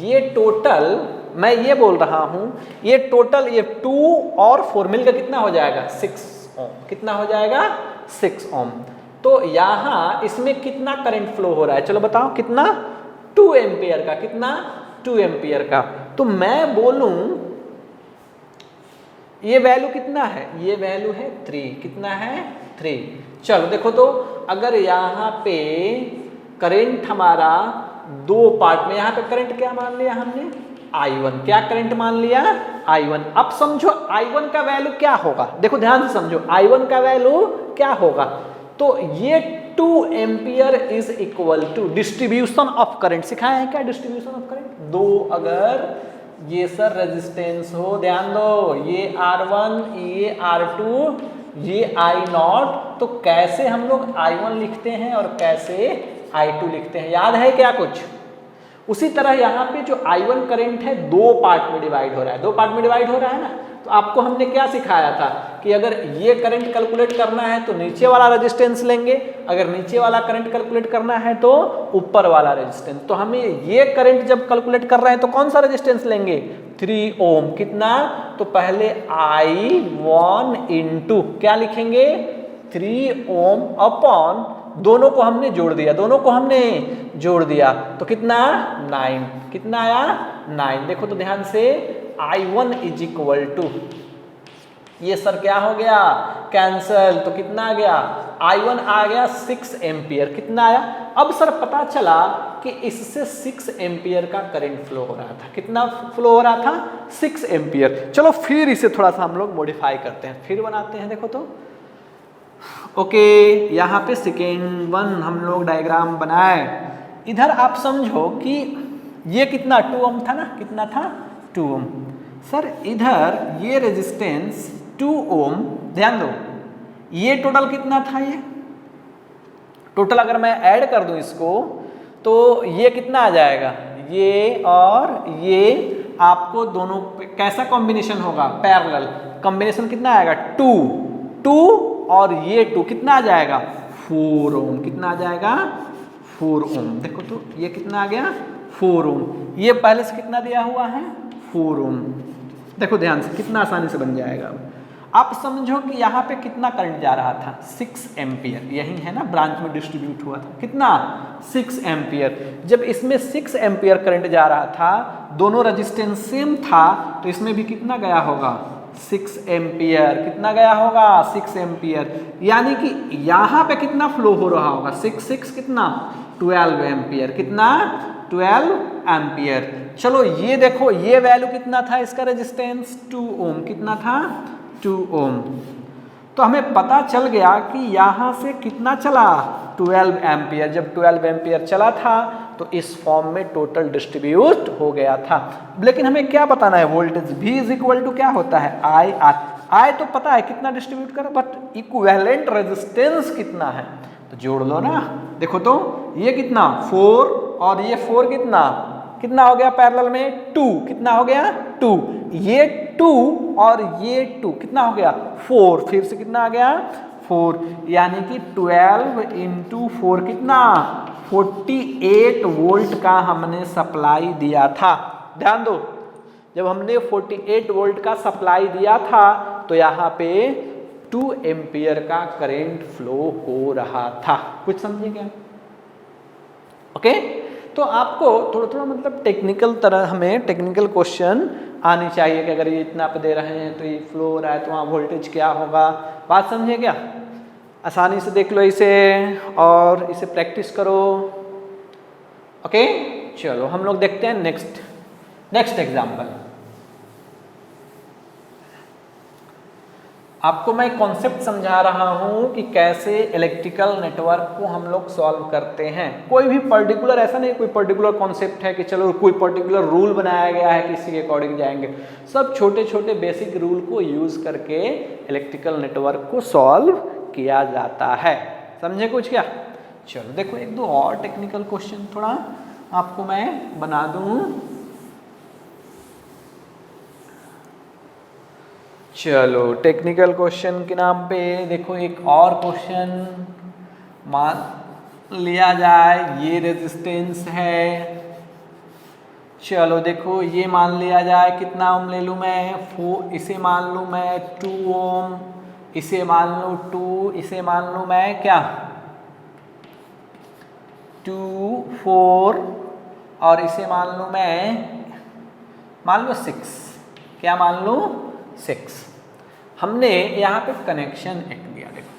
ये टोटल, मैं ये बोल रहा हूँ, ये टोटल ये 2 और 4 मिलकर कितना हो जाएगा? 6 ओम। कितना हो जाएगा? 6 ओम। तो यहाँ इसमें कितना करंट फ्लो हो रहा है? चलो बताओ कितना? 2 एम्पियर का। कितना? 2 एम्पियर का। तो मैं बोलूँ ये वैल्यू कितना है? ये वैल्यू है 3। कितना है? 3। चलो देखो तो अगर यहाँ पे करंट हमारा 2 पार्ट में, यहाँ पे करंट क्या मान लिया हमने? I1। क्या करंट मान लिया? I1। अब समझो I1 का वैल्यू क्या होगा, देखो ध्यान से समझो I1 का वैल्यू क्या होगा। तो ये 2 ampere is equal to distribution of current. सिखाया है क्या डिस्ट्रीब्यूशन ऑफ करंट? 2 अगर ये सर रेजिस्टेंस हो, ध्यान दो, ये R1, ये R2, ये I0, तो कैसे हम लोग I1 लिखते हैं और कैसे I2 लिखते हैं, याद है क्या कुछ? उसी तरह यहाँ पे जो I1 करंट है 2 पार्ट में डिवाइड हो रहा है, 2 पार्ट में डिवाइड हो रहा है ना। तो आपको हमने क्या सिखाया था कि अगर ये करंट कैलकुलेट करना है तो नीचे वाला रेजिस्टेंस लेंगे, अगर नीचे वाला करंट कैलकुलेट करना है तो ऊपर वाला रेजिस्टेंस। तो हमें ये करंट जब कैलकुलेट कर रहे हैं तो कौन सा रेजिस्टेंस लेंगे? 3 ओम। कितना? तो पहले I1 इंटू क्या लिखेंगे? 3 ओम अपॉन, दोनों को हमने जोड़ दिया, दोनों को हमने जोड़ दिया तो कितना? 9। कितना आया? 9। देखो तो ध्यान से, I1 इज इक्वल टू, ये सर क्या हो गया? कैंसल। तो कितना आ गया? I1 आ गया 6 एम्पियर। कितना आया? अब सर पता चला कि इससे 6 एम्पियर का करंट फ्लो हो रहा था। कितना फ्लो हो रहा था? 6 एम्पियर। चलो फिर इसे थोड़ा सा हम लोग मॉडिफाई करते हैं, फिर बनाते हैं। देखो तो ओके, यहाँ पे सेकेंड 1 हम लोग डायग्राम बनाए। इधर आप समझो कि ये कितना 2 ओम था ना, कितना था? 2 ओम। सर इधर ये रेजिस्टेंस 2 ओम, ध्यान दो, ये टोटल कितना था? ये टोटल अगर मैं ऐड कर दूं इसको तो ये कितना आ जाएगा, ये और ये आपको दोनों कैसा कॉम्बिनेशन होगा, पैरेलल कॉम्बिनेशन कितना आएगा 2 और ये 2 कितना आ जाएगा 4 ओम, कितना आ जाएगा 4 ओम। देखो तो ये कितना आ गया 4 ओम, ये पहले से कितना दिया हुआ है 4 ओम। देखो ध्यान से कितना आसानी से बन जाएगा। आप समझो कि यहाँ पे कितना करंट जा रहा था 6 एम्पियर, यही है ना ब्रांच में डिस्ट्रीब्यूट हुआ था कितना 6 एम्पियर। जब इसमें 6 एम्पियर करंट जा रहा था, दोनों रेजिस्टेंस सेम था, तो इसमें भी कितना गया होगा 6 एम्पियर, कितना गया होगा 6 एम्पियर। यानी कि यहाँ पे कितना फ्लो हो रहा होगा 6 कितना 12 एम्पियर, कितना 12 एम्पियर। चलो ये देखो ये वैल्यू कितना था इसका रेजिस्टेंस 2 ओम, कितना था 2 ओम। तो हमें पता चल गया कि यहाँ से कितना चला 12 एम्पियर। जब 12 एम्पियर चला था तो इस फॉर्म में टोटल डिस्ट्रीब्यूट हो गया था। लेकिन हमें क्या बताना है, voltage V is equal to क्या होता है I तो पता है कितना डिस्ट्रीब्यूट करा, बट इक्विवेलेंट रेजिस्टेंस कितना है तो जोड़ लो ना। देखो तो ये कितना 4 और ये 4 कितना हो गया पैरेलल में 2, कितना हो गया 2, ये 2 और ये 2 कितना हो गया 4, फिर से कितना आ गया 4, यानी कि 12 × 4 कितना 48 वोल्ट का हमने सप्लाई दिया था। ध्यान दो, जब हमने 48 वोल्ट का सप्लाई दिया था तो यहाँ पे 2 एम्पियर का करंट फ्लो हो रहा था। कुछ समझिए क्या? ओके, तो आपको थोड़ा थोड़ा मतलब टेक्निकल तरह हमें टेक्निकल क्वेश्चन आनी चाहिए कि अगर ये इतना पे दे रहे हैं तो ये फ्लो हो रहा है तो वहाँ वोल्टेज क्या होगा। बात समझे क्या? आसानी से देख लो इसे और इसे प्रैक्टिस करो। ओके, चलो हम लोग देखते हैं नेक्स्ट एग्जाम्पल। आपको मैं कॉन्सेप्ट समझा रहा हूं कि कैसे इलेक्ट्रिकल नेटवर्क को हम लोग सॉल्व करते हैं। कोई भी पर्टिकुलर ऐसा नहीं कोई पर्टिकुलर कॉन्सेप्ट है कि चलो कोई पर्टिकुलर रूल बनाया गया है कि इसी के अकॉर्डिंग जाएंगे। सब छोटे छोटे बेसिक रूल को यूज करके इलेक्ट्रिकल नेटवर्क को सॉल्व किया जाता है। समझे कुछ क्या? चलो देखो एक दो और टेक्निकल क्वेश्चन थोड़ा आपको मैं बना दूं। चलो टेक्निकल क्वेश्चन के नाम पे देखो एक और क्वेश्चन मान लिया जाए ये रेजिस्टेंस है। चलो देखो ये मान लिया जाए कितना ओम ले लूँ मैं 4, इसे मान लूँ मैं 2 ओम, इसे मान लूँ 2, इसे मान लूँ मैं क्या 2 4 और इसे मान लूँ मैं मान लो 6, क्या मान लूँ 6। हमने यहाँ पे कनेक्शन एक दिया देखो,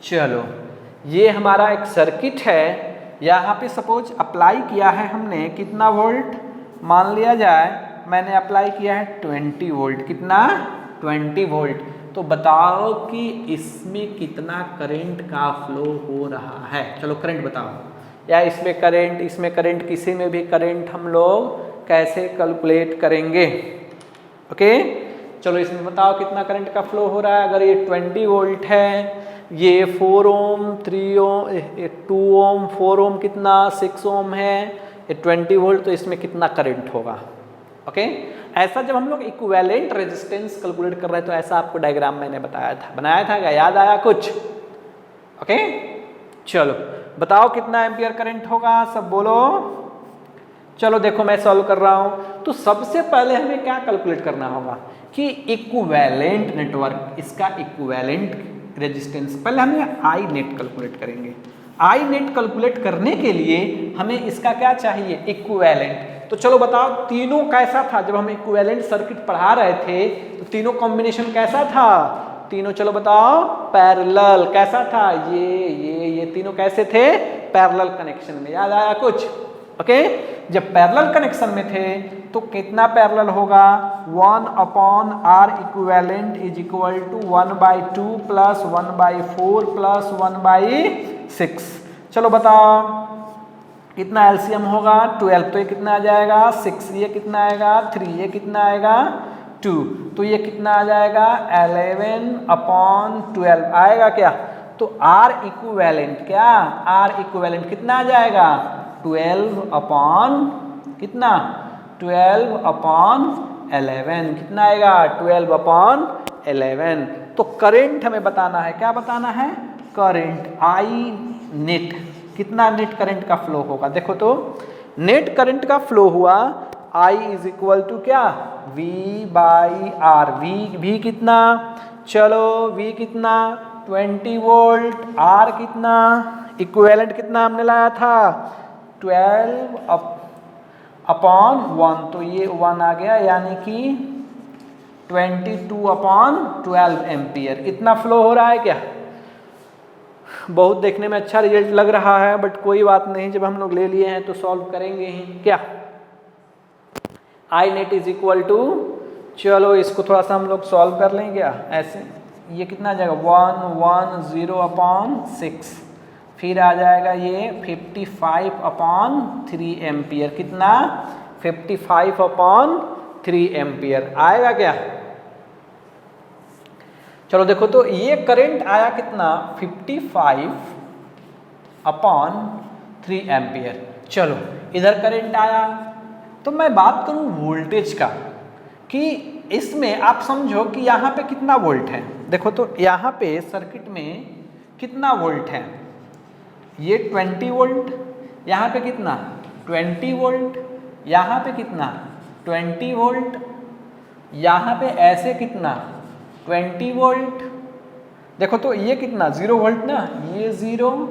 चलो ये हमारा एक सर्किट है। यहाँ पे सपोज अप्लाई किया है हमने कितना वोल्ट, मान लिया जाए मैंने अप्लाई किया है 20 वोल्ट, कितना 20 वोल्ट। तो बताओ कि इसमें कितना करंट का फ्लो हो रहा है। चलो करंट बताओ, या इसमें करंट किसी में भी करंट हम लोग कैसे कैलकुलेट करेंगे। ओके, चलो इसमें बताओ कितना करंट का फ्लो हो रहा है। अगर ये 20 वोल्ट है, ये 4 ओम 3 ओम 2 ओम 4 ओम कितना 6 ओम है, ये 20 वोल्ट, तो इसमें कितना करंट होगा। ओके, ऐसा जब हम लोग इक्विवेलेंट रेजिस्टेंस कैलकुलेट कर रहे हैं तो ऐसा आपको डायग्राम मैंने बनाया था क्या, याद आया कुछ? ओके, चलो बताओ कितना एम्पियर करंट होगा, सब बोलो। चलो देखो मैं सॉल्व कर रहा हूं। तो सबसे पहले हमें क्या कैलकुलेट करना होगा कि इक्विवेलेंट नेटवर्क, इसका इक्विवेलेंट रेजिस्टेंस, पहले हमें आई नेट कैलकुलेट करेंगे। आई नेट कैलकुलेट करने के लिए हमें इसका क्या चाहिए, इक्विवेलेंट। तो चलो बताओ तीनों कैसा था, जब हम इक्विवेलेंट सर्किट पढ़ा रहे थे तो तीनों कॉम्बिनेशन कैसा था, तीनों चलो बताओ पैरेलल कैसा था, ये तीनों कैसे थे, पैरेलल कनेक्शन में। याद आया कुछ? ओके, जब पैरेलल कनेक्शन में थे तो कितना पैरेलल होगा 1/R equivalent is equal to 1/2 plus 1/4 plus 1/6। चलो बताओ कितना एलसीएम होगा 12, तो ये कितना आ जाएगा 6, ये कितना आएगा 3, ये कितना आएगा 2, तो ये कितना आ जाएगा 11/12 आएगा क्या। तो R इक्विवेलेंट क्या, R इक्विवेलेंट कितना आ जाएगा 12 कितना 12/11 कितना आएगा 12/11। तो करंट हमें बताना है, क्या बताना है करंट आई नेट, कितना नेट करंट का फ्लो होगा। देखो तो नेट करंट का फ्लो हुआ I इज इक्वल टू क्या V बाई R, V कितना, चलो V कितना 20 वोल्ट, R कितना इक्विवेलेंट कितना हमने लाया था 12/1, तो ये 1 आ गया, यानी कि 22/12 एम्पियर इतना फ्लो हो रहा है क्या। बहुत देखने में अच्छा रिजल्ट लग रहा है, बट कोई बात नहीं, जब हम लोग ले लिए हैं तो सॉल्व करेंगे ही क्या। आई नेट इज इक्वल टू, चलो इसको थोड़ा सा हम लोग सॉल्व कर लेंगे क्या ऐसे, ये कितना आ जाएगा 110/6, फिर आ जाएगा ये 55/3 एम्पियर, कितना 55/3 एम्पियर आएगा क्या। चलो देखो तो ये करंट आया कितना 55/3 एम्पियर। चलो इधर करंट आया, तो मैं बात करूं वोल्टेज का, कि इसमें आप समझो कि यहाँ पे कितना वोल्ट है। देखो तो यहाँ पे सर्किट में कितना वोल्ट है, ये 20 वोल्ट, यहाँ पे कितना 20 वोल्ट, यहाँ पे कितना 20 वोल्ट, यहाँ पे ऐसे कितना 20 वोल्ट। देखो तो ये कितना 0 वोल्ट ना, ये 0,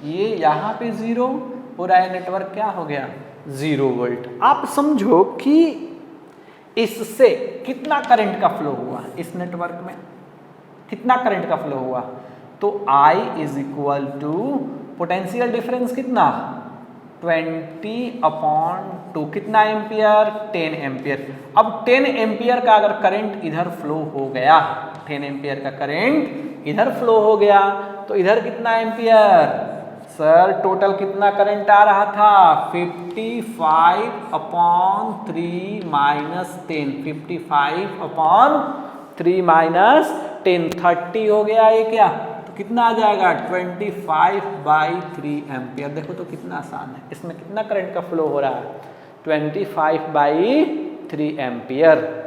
ये यहाँ पे 0, पूरा ये नेटवर्क क्या हो गया 0 वोल्ट। आप समझो कि इससे कितना करंट का फ्लो हुआ, इस नेटवर्क में कितना करंट का फ्लो हुआ। तो I is equal to potential difference कितना 20/2, कितना एम्पियर 10 एम्पियर। अब 10 एम्पियर का अगर करंट इधर फ्लो हो गया, 10 एम्पियर का करंट इधर फ्लो हो गया, तो इधर कितना एम्पियर सर, टोटल कितना करंट आ रहा था 55/3 माइनस 10, 55/3 - 10, 30 हो गया ये क्या, तो कितना आ जाएगा 25/3 एम्पियर। देखो तो कितना आसान है, इसमें कितना करंट का फ्लो हो रहा है 25/3 एम्पियर।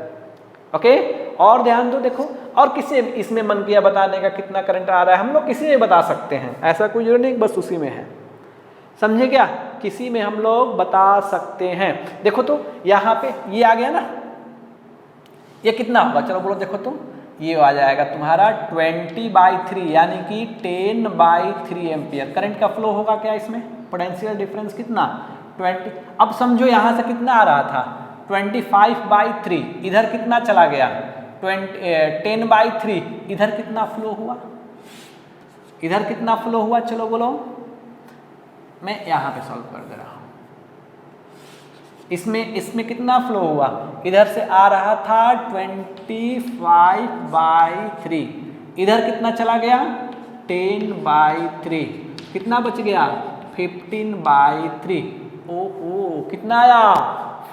ओके, और ध्यान दो, देखो और किसी इसमें मन किया बताने का कितना करंट आ रहा है, हम लोग किसी में बता सकते हैं, ऐसा कोई जरूरी नहीं बस उसी में है, समझे क्या, किसी में हम लोग बता सकते हैं। देखो तो यहाँ पे ये आ गया ना, ये कितना होगा चलो बोलो, देखो तो ये आ जाएगा तुम्हारा 20/3 यानी कि 10/3 एम्पियर करंट का फ्लो होगा क्या इसमें। पोटेंशियल डिफरेंस कितना 20। अब समझो यहाँ से कितना आ रहा था 25/3, इधर कितना चला गया 10/3, इधर कितना फ्लो हुआ, इधर कितना फ्लो हुआ, चलो बोलो, मैं यहाँ पे सॉल्व कर दे रहा हूँ। इसमें कितना फ्लो हुआ, इधर से आ रहा था 25/3, इधर कितना चला गया 10/3, कितना बच गया 15/3। ओहो, कितना आया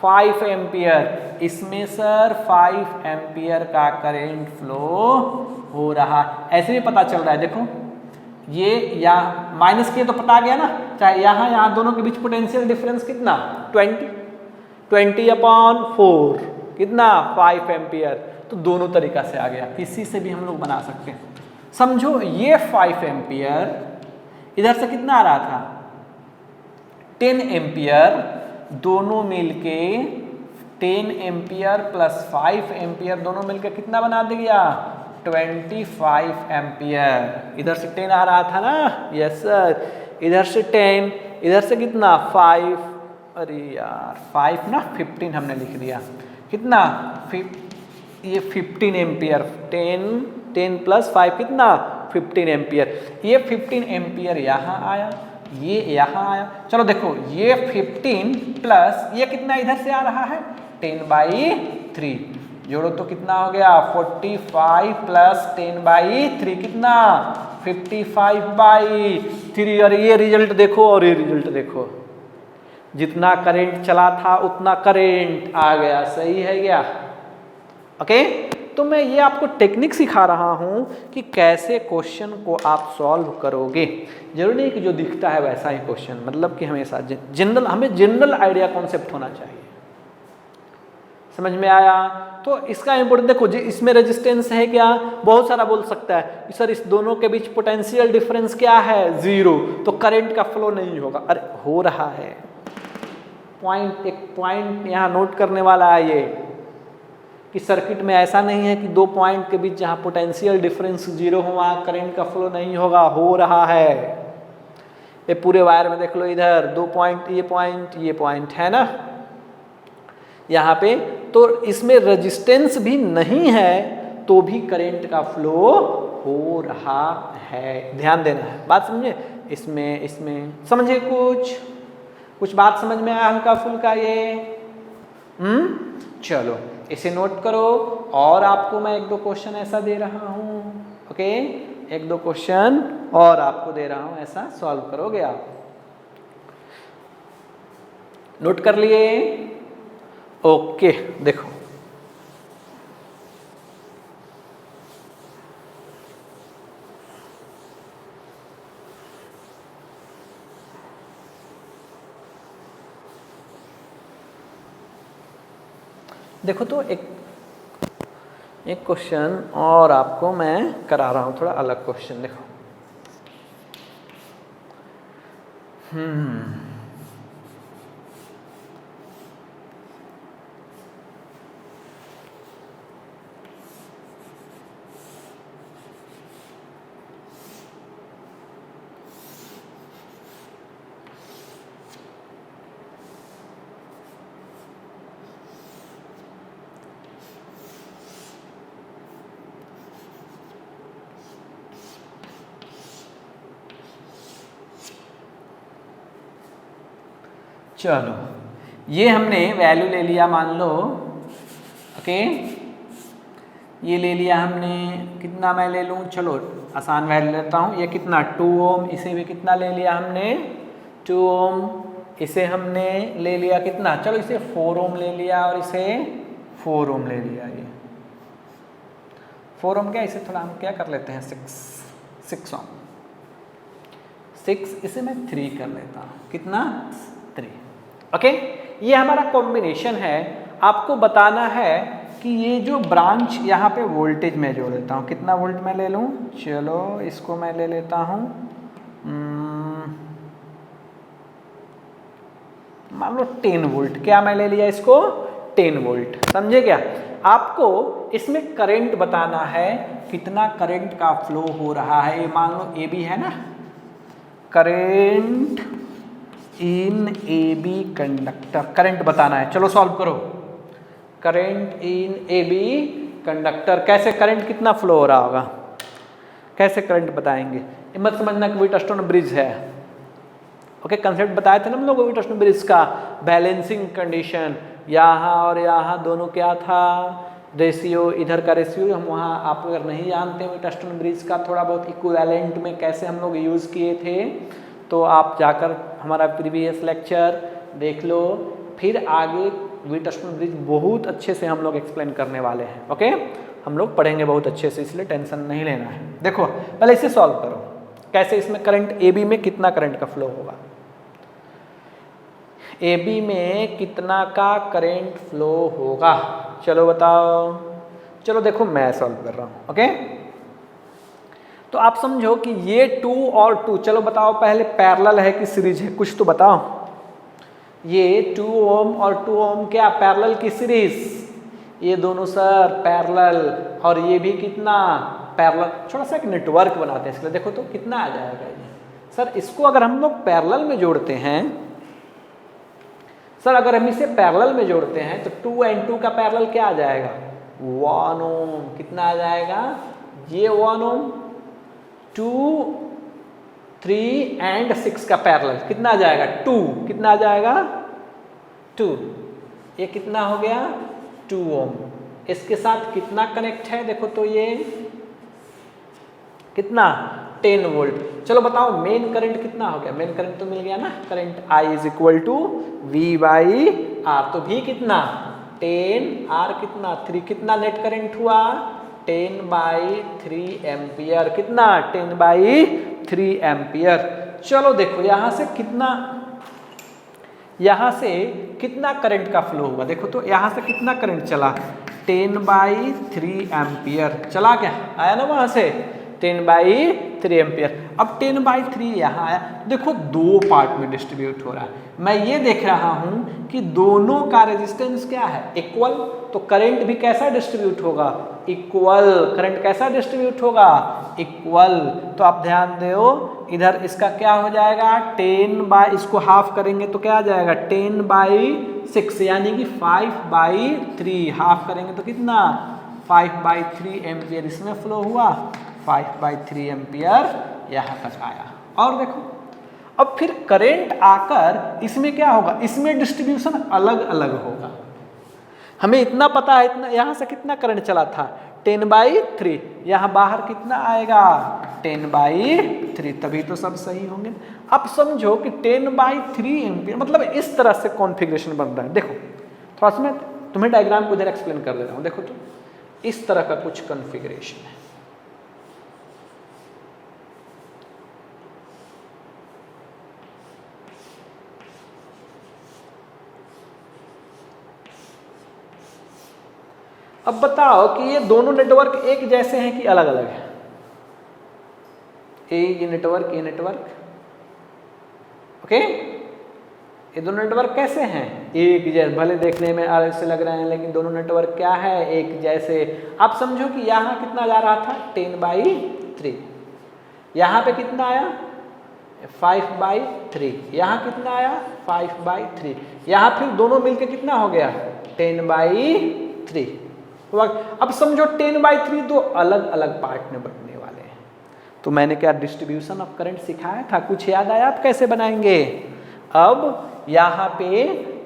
5 एम्पियर। इसमें सर 5 एम्पियर का करंट फ्लो हो रहा, ऐसे भी पता चल रहा है। देखो ये यहाँ माइनस किए तो पता गया ना, चाहे यहाँ दोनों के बीच पोटेंशियल डिफरेंस कितना 20/4 कितना 5 एम्पियर। तो दोनों तरीका से आ गया, किसी से भी हम लोग बना सकते हैं। समझो ये 5 एम्पियर इधर से कितना आ रहा था 10 एम्पियर, दोनों मिलके 10 एम्पियर प्लस 5 एम्पियर दोनों मिलकर कितना बना दिया 25 एम्पियर। इधर से 10 आ रहा था ना, यस सर, इधर से 10, इधर से कितना 5, अरे यार 5 ना 15 हमने लिख दिया, कितना ये 15 एम्पियर, 10 प्लस 5 कितना 15 एम्पियर। ये 15 एम्पियर यहाँ आया, ये यहाँ आया। चलो देखो ये 15 प्लस ये कितना इधर से आ रहा है 10/3, जोड़ो तो कितना हो गया 45 प्लस 10/3 कितना 55/3। और ये रिजल्ट देखो और ये रिजल्ट देखो, जितना करंट चला था उतना करंट आ गया, सही है क्या? ओके, तो मैं ये आपको टेक्निक सिखा रहा हूं कि कैसे क्वेश्चन को आप सॉल्व करोगे। जरूरी नहीं कि जो दिखता है वैसा ही क्वेश्चन, मतलब कि हमेशा हमें जनरल आइडिया कॉन्सेप्ट होना चाहिए। समझ में आया? तो इसका इम्पोर्टेंट देखो जी, इसमें रेजिस्टेंस है क्या? बहुत सारा बोल सकता है सर इस दोनों के बीच पोटेंशियल डिफरेंस क्या है? 0, तो करंट का फ्लो नहीं होगा। अरे हो रहा है। एक पॉइंट यहाँ नोट करने वाला है ये, कि सर्किट में ऐसा नहीं है कि 2 पॉइंट के बीच जहाँ पोटेंशियल डिफरेंस 0 हो वहाँ करंट का फ्लो नहीं होगा, हो रहा है। ये पूरे वायर में देख लो, इधर 2 पॉइंट, ये पॉइंट है ना यहाँ पे, तो इसमें रेजिस्टेंस भी नहीं है तो भी करंट का फ्लो हो रहा है। ध्यान देना है, बात समझे? इसमें समझे? कुछ बात समझ में आया हल्का फुल्का ये? चलो इसे नोट करो, और आपको मैं 1-2 क्वेश्चन ऐसा दे रहा हूँ। ओके, 1-2 क्वेश्चन और आपको दे रहा हूँ, ऐसा सॉल्व करोगे आप। नोट कर लिए? ओके, देखो तो एक क्वेश्चन और आपको मैं करा रहा हूं, थोड़ा अलग क्वेश्चन। देखो चलो, ये हमने वैल्यू ले लिया, मान लो। ओके, ये ले लिया हमने, कितना मैं ले लूँ? चलो आसान वैल्यू लेता हूँ। ये कितना? 2 ओम। इसे भी कितना ले लिया हमने? 2 ओम। इसे हमने ले लिया कितना? चलो इसे 4 ओम ले लिया, और इसे 4 ओम ले लिया। ये 4 ओम क्या, इसे थोड़ा हम क्या कर लेते हैं, 6 ओम। 6, इसे मैं 3 कर लेता हूँ। कितना? 3। ओके, ये हमारा कॉम्बिनेशन है। आपको बताना है कि ये जो ब्रांच यहाँ पे वोल्टेज मैं जोड़ देता हूँ, कितना वोल्ट मैं ले लूँ? चलो इसको मैं ले लेता हूँ, मान लो 10 वोल्ट। क्या मैं ले लिया इसको? 10 वोल्ट। समझे क्या? आपको इसमें करंट बताना है, कितना करंट का फ्लो हो रहा है। ये मान लो ए बी है ना, current in A B conductor, current बताना है। चलो सॉल्व करो। Current in A B conductor, कैसे करंट कितना फ्लो हो रहा होगा, कैसे करंट बताएंगे? ये मत समझना कि व्हीटस्टोन ब्रिज है। ओके, कंसेप्ट बताए थे ना हम लोग व्हीटस्टोन ब्रिज का, बैलेंसिंग कंडीशन, यहाँ और यहाँ दोनों क्या था, रेशियो, इधर का रेशियो। हम वहाँ, आप अगर नहीं जानते व्हीटस्टोन ब्रिज का थोड़ा बहुत इक्विवेलेंट में कैसे हम लोग यूज़ किए थे, तो आप जाकर हमारा प्रीवियस लेक्चर देख लो। फिर आगे व्हीटस्टोन ब्रिज बहुत अच्छे से हम लोग एक्सप्लेन करने वाले हैं। ओके, हम लोग पढ़ेंगे बहुत अच्छे से, इसलिए टेंशन नहीं लेना है। देखो पहले इसे सॉल्व करो, कैसे इसमें करंट ए बी में कितना करंट का फ्लो होगा, ए बी में कितना का करंट फ्लो होगा। चलो बताओ। चलो देखो मैं सॉल्व कर रहा हूँ। ओके, तो आप समझो कि ये 2 और 2, चलो बताओ पहले पैरेलल है कि सीरीज है, कुछ तो बताओ। ये 2 ओम और 2 ओम क्या पैरेलल की सीरीज? ये दोनों सर पैरेलल, और ये भी कितना पैरेलल। थोड़ा सा एक नेटवर्क बनाते हैं इसके लिए। देखो तो कितना आ जाएगा ये सर, इसको अगर हम लोग पैरेलल में जोड़ते हैं सर, अगर हम इसे पैरेलल में जोड़ते हैं तो 2 और 2 का पैरेलल क्या आ जाएगा? 1 ओम। कितना आ जाएगा? ये 1 ओम। 2, 3 और 6 का पैरेलल कितना आ जाएगा? 2। कितना आ जाएगा? 2। ये कितना हो गया? 2 ओम। इसके साथ कितना कनेक्ट है? देखो तो ये कितना 10 वोल्ट। चलो बताओ मेन करंट कितना हो गया, मेन करंट तो मिल गया ना, current I is equal to V/R। तो V कितना 10, R कितना 3, कितना नेट करंट हुआ 10/3 एम्पियर, कितना 10/3 एम्पियर। चलो देखो यहाँ से कितना करंट का फ्लो हुआ, देखो तो यहाँ से कितना करंट चला 10/3 एम्पियर चला, क्या आया ना वहाँ से 10/3 एम्पियर। अब 10/3 यहाँ आया, देखो दो पार्ट में डिस्ट्रीब्यूट हो रहा है। मैं ये देख रहा हूँ कि दोनों का रेजिस्टेंस क्या है इक्वल, तो करंट भी कैसा डिस्ट्रीब्यूट होगा इक्वल, करंट कैसा डिस्ट्रीब्यूट होगा इक्वल। तो आप ध्यान दो इधर इसका क्या हो जाएगा 10 इसको हाफ करेंगे तो क्या आ जाएगा 10/6 यानी कि 5/3, हाफ करेंगे तो कितना 5/3 एम्पियर इसमें फ्लो हुआ, 5/3 एम्पियर यहाँ तक आया। और देखो अब फिर करंट आकर इसमें क्या होगा, इसमें डिस्ट्रीब्यूशन अलग अलग होगा। हमें इतना पता है, इतना यहाँ से कितना करंट चला था 10/3, यहाँ बाहर कितना आएगा 10/3, तभी तो सब सही होंगे। अब समझो कि 10/3 एम्पियर मतलब इस तरह से कॉन्फ़िगरेशन बन रहा है। देखो थोड़ा सा मैं तुम्हें डायग्राम को इधर एक्सप्लेन कर दे रहा हूँ। देखो तो इस तरह का कुछ कॉन्फ़िगरेशन है। अब बताओ कि ये दोनों नेटवर्क एक जैसे हैं कि अलग अलग हैं, ये नेटवर्क ओके, ये दोनों नेटवर्क कैसे हैं एक जैसे, भले देखने में ऐसे लग रहे हैं लेकिन दोनों नेटवर्क क्या है एक जैसे। आप समझो कि यहाँ कितना जा रहा था 10/3, यहाँ पे कितना आया 5/3, यहाँ कितना आया 5/3, यहाँ फिर दोनों मिलके कितना हो गया 10/3। अब समझो 10/3 दो अलग अलग पार्ट में बनने वाले हैं। तो मैंने क्या डिस्ट्रीब्यूशन ऑफ करंट सिखाया था, कुछ याद आया आप कैसे बनाएंगे। अब यहाँ पे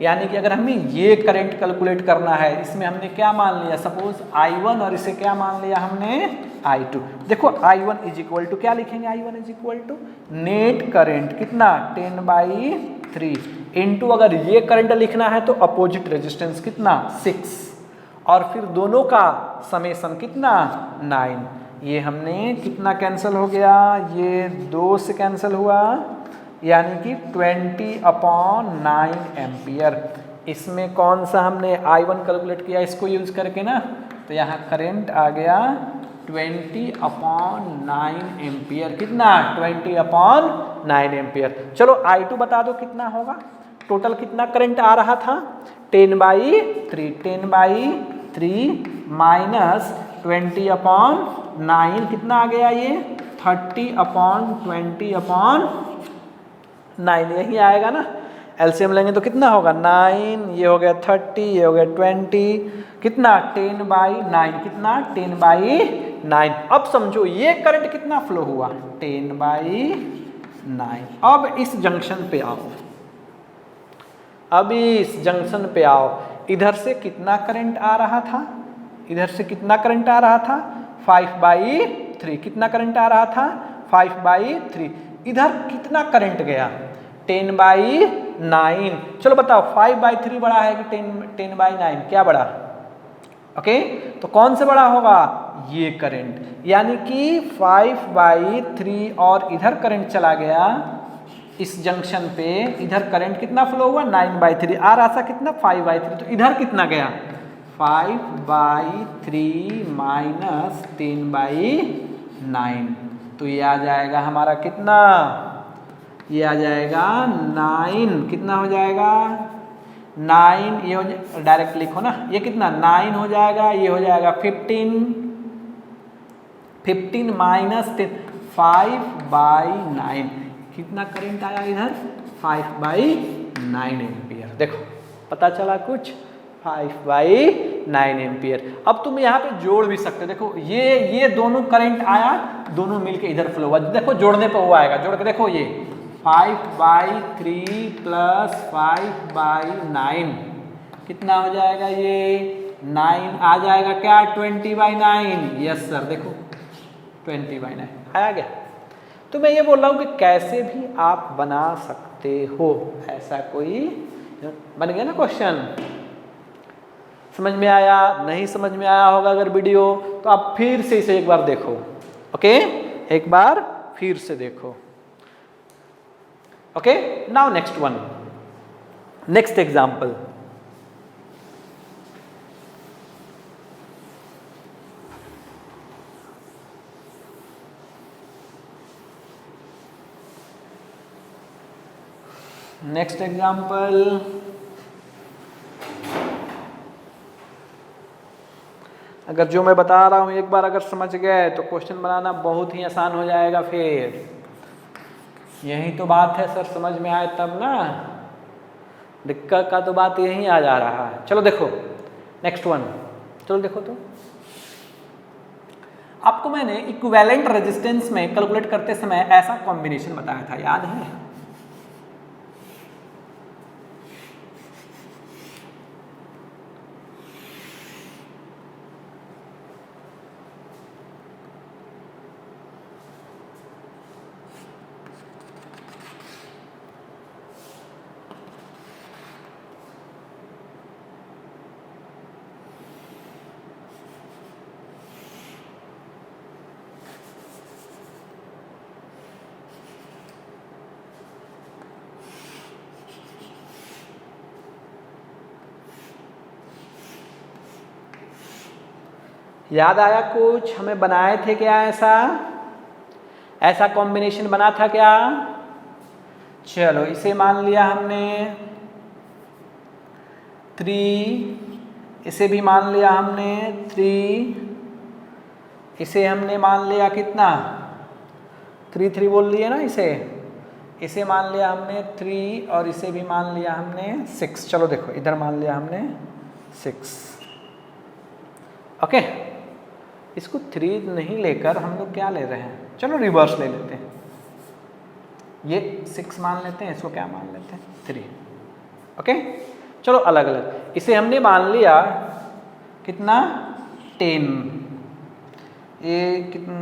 यानी कि अगर हमें ये करंट कैलकुलेट करना है, इसमें हमने क्या मान लिया सपोज I1 और इसे क्या मान लिया हमने I2। देखो I1 इज इक्वल टू क्या लिखेंगे, I1 is equal to net current कितना 10/3 इंटू अगर ये करंट लिखना है तो अपोजिट रेजिस्टेंस कितना 6 और फिर दोनों का समेसन कितना 9। ये हमने कितना कैंसिल हो गया, ये 2 से कैंसिल हुआ यानी कि 20/9 एम्पियर। इसमें कौन सा हमने I1 कैलकुलेट किया इसको यूज करके ना, तो यहाँ करंट आ गया 20/9 एम्पियर, कितना 20/9 एम्पियर। चलो I2 बता दो कितना होगा, टोटल कितना करंट आ रहा था 10/3 माइनस 20/9 कितना आ गया ये 30/20/9 यही आएगा ना। एलसीएम लेंगे तो कितना होगा 9, ये हो गया 30, ये हो गया 20, कितना 10/9, कितना 10/9। अब समझो ये करंट कितना फ्लो हुआ 10/9। अब इस जंक्शन पे आओ, अभी इस जंक्शन पे आओ, इधर से कितना करंट आ रहा था, इधर से कितना करंट आ रहा था 5/3, कितना करंट आ रहा था 5/3, इधर कितना करंट गया 10/9। चलो बताओ 5/3 बड़ा है कि 10/9, क्या बड़ा ओके तो कौन से बड़ा होगा ये करंट, यानी कि 5/3 और इधर करंट चला गया इस जंक्शन पे, इधर करंट कितना फ्लो हुआ 9/3, आ रहा था कितना 5/3, तो इधर कितना गया 5/3 माइनस 10/9, तो ये आ जाएगा हमारा कितना, ये आ जाएगा 9, कितना हो जाएगा 9, ये हो डायरेक्ट लिखो ना, ये कितना 9 हो जाएगा, ये हो जाएगा 15 माइनस 10 5/9, कितना करंट आया इधर 5/9 एम्पियर। देखो पता चला कुछ 5/9 एम्पियर। अब तुम यहाँ पे जोड़ भी सकते हो, देखो ये दोनों करंट आया, दोनों मिलके इधर फ्लो हुआ, देखो जोड़ने पर वो आएगा, जोड़ के देखो ये 5/3 प्लस 5/9 कितना हो जाएगा, ये 9 आ जाएगा क्या 20/9, यस सर, देखो 20/9 आया गया। तो मैं ये बोल रहा हूँ कि कैसे भी आप बना सकते हो, ऐसा कोई बन गया ना क्वेश्चन। समझ में आया? नहीं समझ में आया होगा अगर वीडियो, तो आप फिर से इसे एक बार देखो। ओके, एक बार फिर से देखो। Okay, now next one, next example. Next example, अगर जो मैं बता रहा हूं एक बार अगर समझ गए तो क्वेश्चन बनाना बहुत ही आसान हो जाएगा। फिर यही तो बात है सर, समझ में आए तब ना, दिक्कत का तो बात यही आ जा रहा है। चलो देखो नेक्स्ट वन, चलो देखो। तो आपको मैंने इक्विवेलेंट रेजिस्टेंस में कैलकुलेट करते समय ऐसा कॉम्बिनेशन बताया था, याद है? याद आया कुछ? हमें बनाए थे क्या ऐसा कॉम्बिनेशन बना था क्या? चलो इसे मान लिया हमने 3, इसे भी मान लिया हमने 3, इसे हमने मान लिया कितना 3 बोल लिए ना, इसे मान लिया हमने 3 और इसे भी मान लिया हमने 6। चलो देखो इधर मान लिया हमने 6। ओके, इसको 3 नहीं लेकर हम लोग क्या ले रहे हैं, चलो रिवर्स ले लेते हैं। ये 6 मान लेते हैं, इसको क्या मान लेते हैं 3। ओके, चलो अलग अलग। इसे हमने मान लिया कितना 10, ये कितना,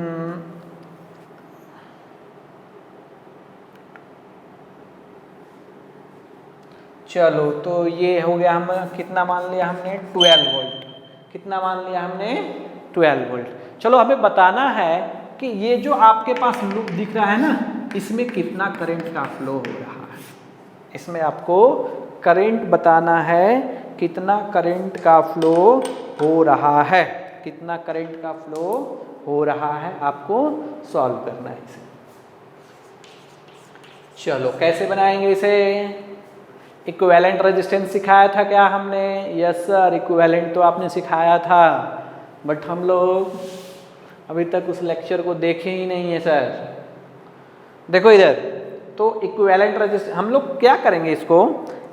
चलो तो ये हो गया, हम कितना मान लिया हमने 12 वोल्ट। कितना मान लिया हमने 12 वोल्ट। चलो हमें बताना है कि ये जो आपके पास लूप दिख रहा है ना, इसमें कितना करंट का फ्लो हो रहा है। इसमें आपको करंट बताना है, कितना करंट का फ्लो हो रहा है, कितना करंट का फ्लो हो रहा है, आपको सॉल्व करना है इसे। चलो कैसे बनाएंगे इसे? इक्विवेलेंट रेजिस्टेंस सिखाया था क्या हमने? यस सर, इक्विवेलेंट तो आपने सिखाया था, बट हम लोग अभी तक उस लेक्चर को देखे ही नहीं है सर। देखो इधर, तो इक्विवेलेंट रेजिस्टेंस हम लोग क्या करेंगे इसको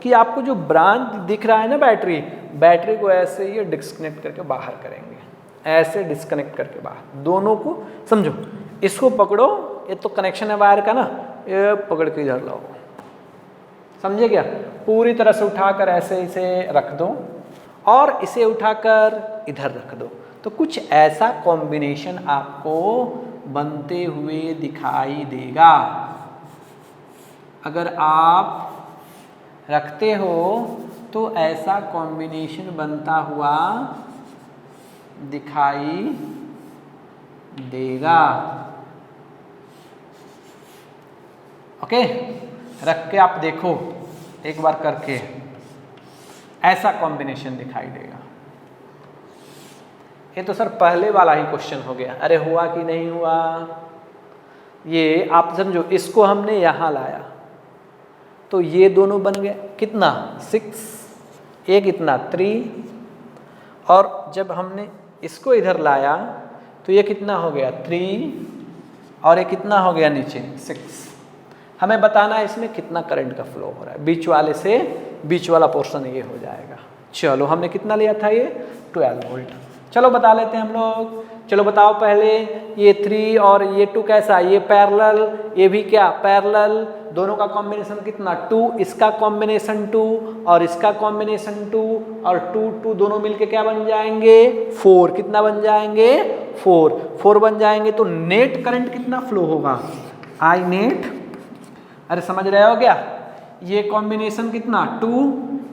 कि आपको जो ब्रांच दिख रहा है ना बैटरी को ऐसे ये डिस्कनेक्ट करके बाहर करेंगे, ऐसे डिस्कनेक्ट करके बाहर, दोनों को समझो। इसको पकड़ो, ये तो कनेक्शन है वायर का ना, ये पकड़ के इधर लाओ, समझे क्या? पूरी तरह से उठाकर ऐसे इसे रख दो और इसे उठाकर इधर रख दो, तो कुछ ऐसा कॉम्बिनेशन आपको बनते हुए दिखाई देगा। अगर आप रखते हो तो ऐसा कॉम्बिनेशन बनता हुआ दिखाई देगा। ओके, रख के आप देखो एक बार करके, ऐसा कॉम्बिनेशन दिखाई देगा। ये तो सर पहले वाला ही क्वेश्चन हो गया। अरे हुआ कि नहीं हुआ? ये आप समझो, इसको हमने यहाँ लाया तो ये दोनों बन गए कितना 6, ये कितना 3, और जब हमने इसको इधर लाया तो ये कितना हो गया 3, और ये कितना हो गया नीचे 6। हमें बताना है इसमें कितना करंट का फ्लो हो रहा है, बीच वाले से बीच वाला पोर्शन ये हो जाएगा। चलो हमने कितना लिया था, ये 12 वोल्ट। चलो बता लेते हैं हम लोग। चलो बताओ पहले, ये 3 और ये 2 कैसा, ये पैरेलल, ये भी क्या पैरेलल, दोनों का कॉम्बिनेशन कितना 2, इसका कॉम्बिनेशन 2 और इसका कॉम्बिनेशन 2 और 2 2 दोनों मिलके क्या बन जाएंगे 4। कितना बन जाएंगे 4 बन जाएंगे। तो नेट करंट कितना फ्लो होगा आई नेट, अरे समझ रहे हो क्या, ये कॉम्बिनेशन कितना 2,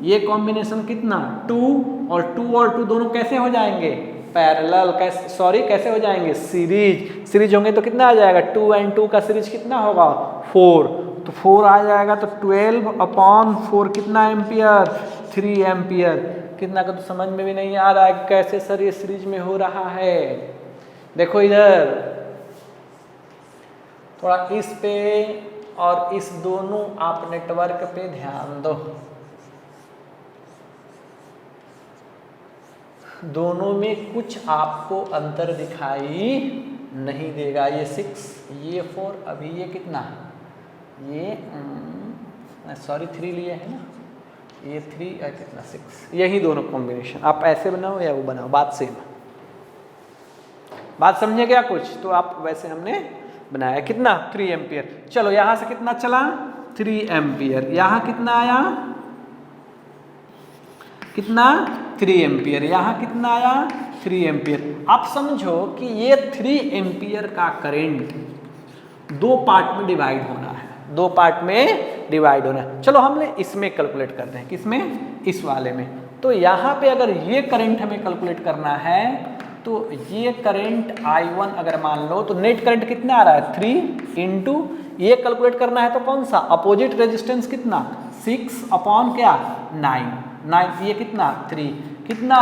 ये कॉम्बिनेशन कितना 2 और 2 दोनों कैसे हो जाएंगे पैरेलल, कैसे हो जाएंगे सीरीज होंगे तो कितना आ जाएगा 2 and 2 का सीरीज कितना होगा 4, तो 4 आ जाएगा तो 12/4 कितना एम्पियर 3 एम्पियर। कितना का तो समझ में भी नहीं आ रहा है कैसे सर ये सीरीज में हो रहा है। देखो इधर थोड़ा इस पे और इस दोनों आप नेटवर्क पे ध्यान दो, दोनों में कुछ आपको अंतर दिखाई नहीं देगा। ये 6 ये 4, अभी ये कितना ये 3 लिए है ना, ये 3 और कितना 6, यही दोनों कॉम्बिनेशन आप ऐसे बनाओ या वो बनाओ, बात सेम, बात समझे क्या कुछ, तो आप वैसे हमने बनाया कितना 3 एम्पियर। चलो यहां से कितना चला 3 एम्पियर, यहां कितना आया कितना 3 एम्पियर, यहां कितना आया 3 एम्पियर। आप समझो कि ये 3 एम्पियर का करंट 2 पार्ट में डिवाइड होना है, 2 पार्ट में डिवाइड होना है। चलो हमने इसमें कैलकुलेट करते हैं, किसमें इस वाले में। तो यहाँ पे अगर ये करंट हमें कैलकुलेट करना है तो ये करंट I1 अगर मान लो तो नेट करंट कितना आ रहा है 3 इंटू ये कैलकुलेट करना है तो कौन सा अपोजिट रेजिस्टेंस कितना 6 क्या 9 ये कितना 3 कितना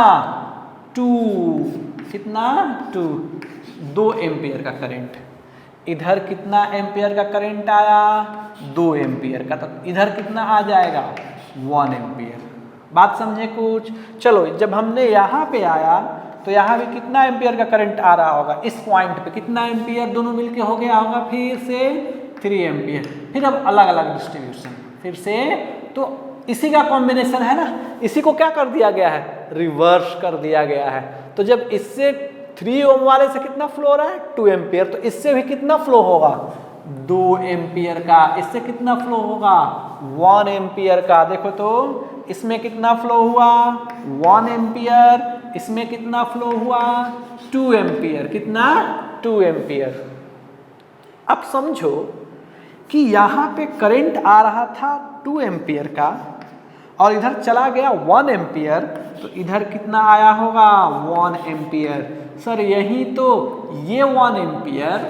2 कितना 2 एम्पियर का करंट। इधर कितना एम्पियर का करंट आया 2 एम्पियर का, तो इधर कितना आ जाएगा 1 एम्पियर। बात समझे कुछ। चलो जब हमने यहाँ पे आया तो यहाँ भी कितना एम्पियर का करंट आ रहा होगा, इस पॉइंट पे कितना एम्पियर दोनों मिलके हो गया होगा फिर से 3 एम्पियर। फिर अब अलग अलग डिस्ट्रीब्यूशन फिर से, तो इसी का कॉम्बिनेशन है ना, इसी को क्या कर दिया गया है रिवर्स कर दिया गया है। तो जब इससे 3 ओम वाले से कितना फ्लो हो रहा है 2 एम्पियर, तो इससे भी कितना फ्लो होगा 2 एम्पियर का, इससे कितना फ्लो होगा 1 एम्पियर का। देखो तो इसमें कितना फ्लो हुआ 1 एम्पियर, इसमें कितना फ्लो हुआ 2 एम्पियर, कितना 2 एम्पियर। अब समझो कि यहाँ पे करंट आ रहा था 2 एम्पियर का और इधर चला गया 1 एम्पियर, तो इधर कितना आया होगा 1 एम्पियर। सर यही तो ये 1 एम्पियर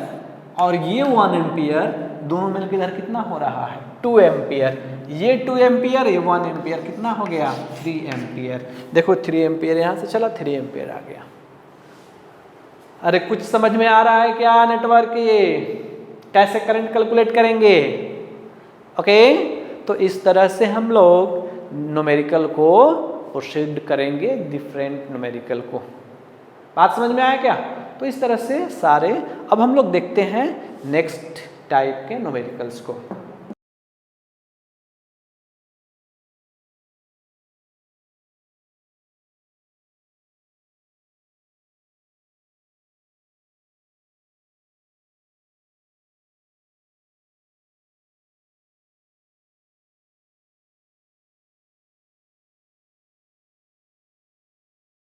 और ये 1 एम्पियर दोनों मिलकर इधर कितना हो रहा है 2 एम्पियर, ये 2 एम्पियर ये 1 एम्पियर, कितना हो गया 3 एम्पियर। देखो 3 एम्पियर यहाँ से चला 3 एम्पियर आ गया। अरे कुछ समझ में आ रहा है क्या नेटवर्क ये कैसे करंट कैलकुलेट करेंगे। ओके, तो इस तरह से हम लोग न्यूमेरिकल को प्रोसीड करेंगे, डिफरेंट न्यूमेरिकल को। बात समझ में आया क्या। तो इस तरह से सारे, अब हम लोग देखते हैं नेक्स्ट टाइप के न्यूमेरिकल्स को।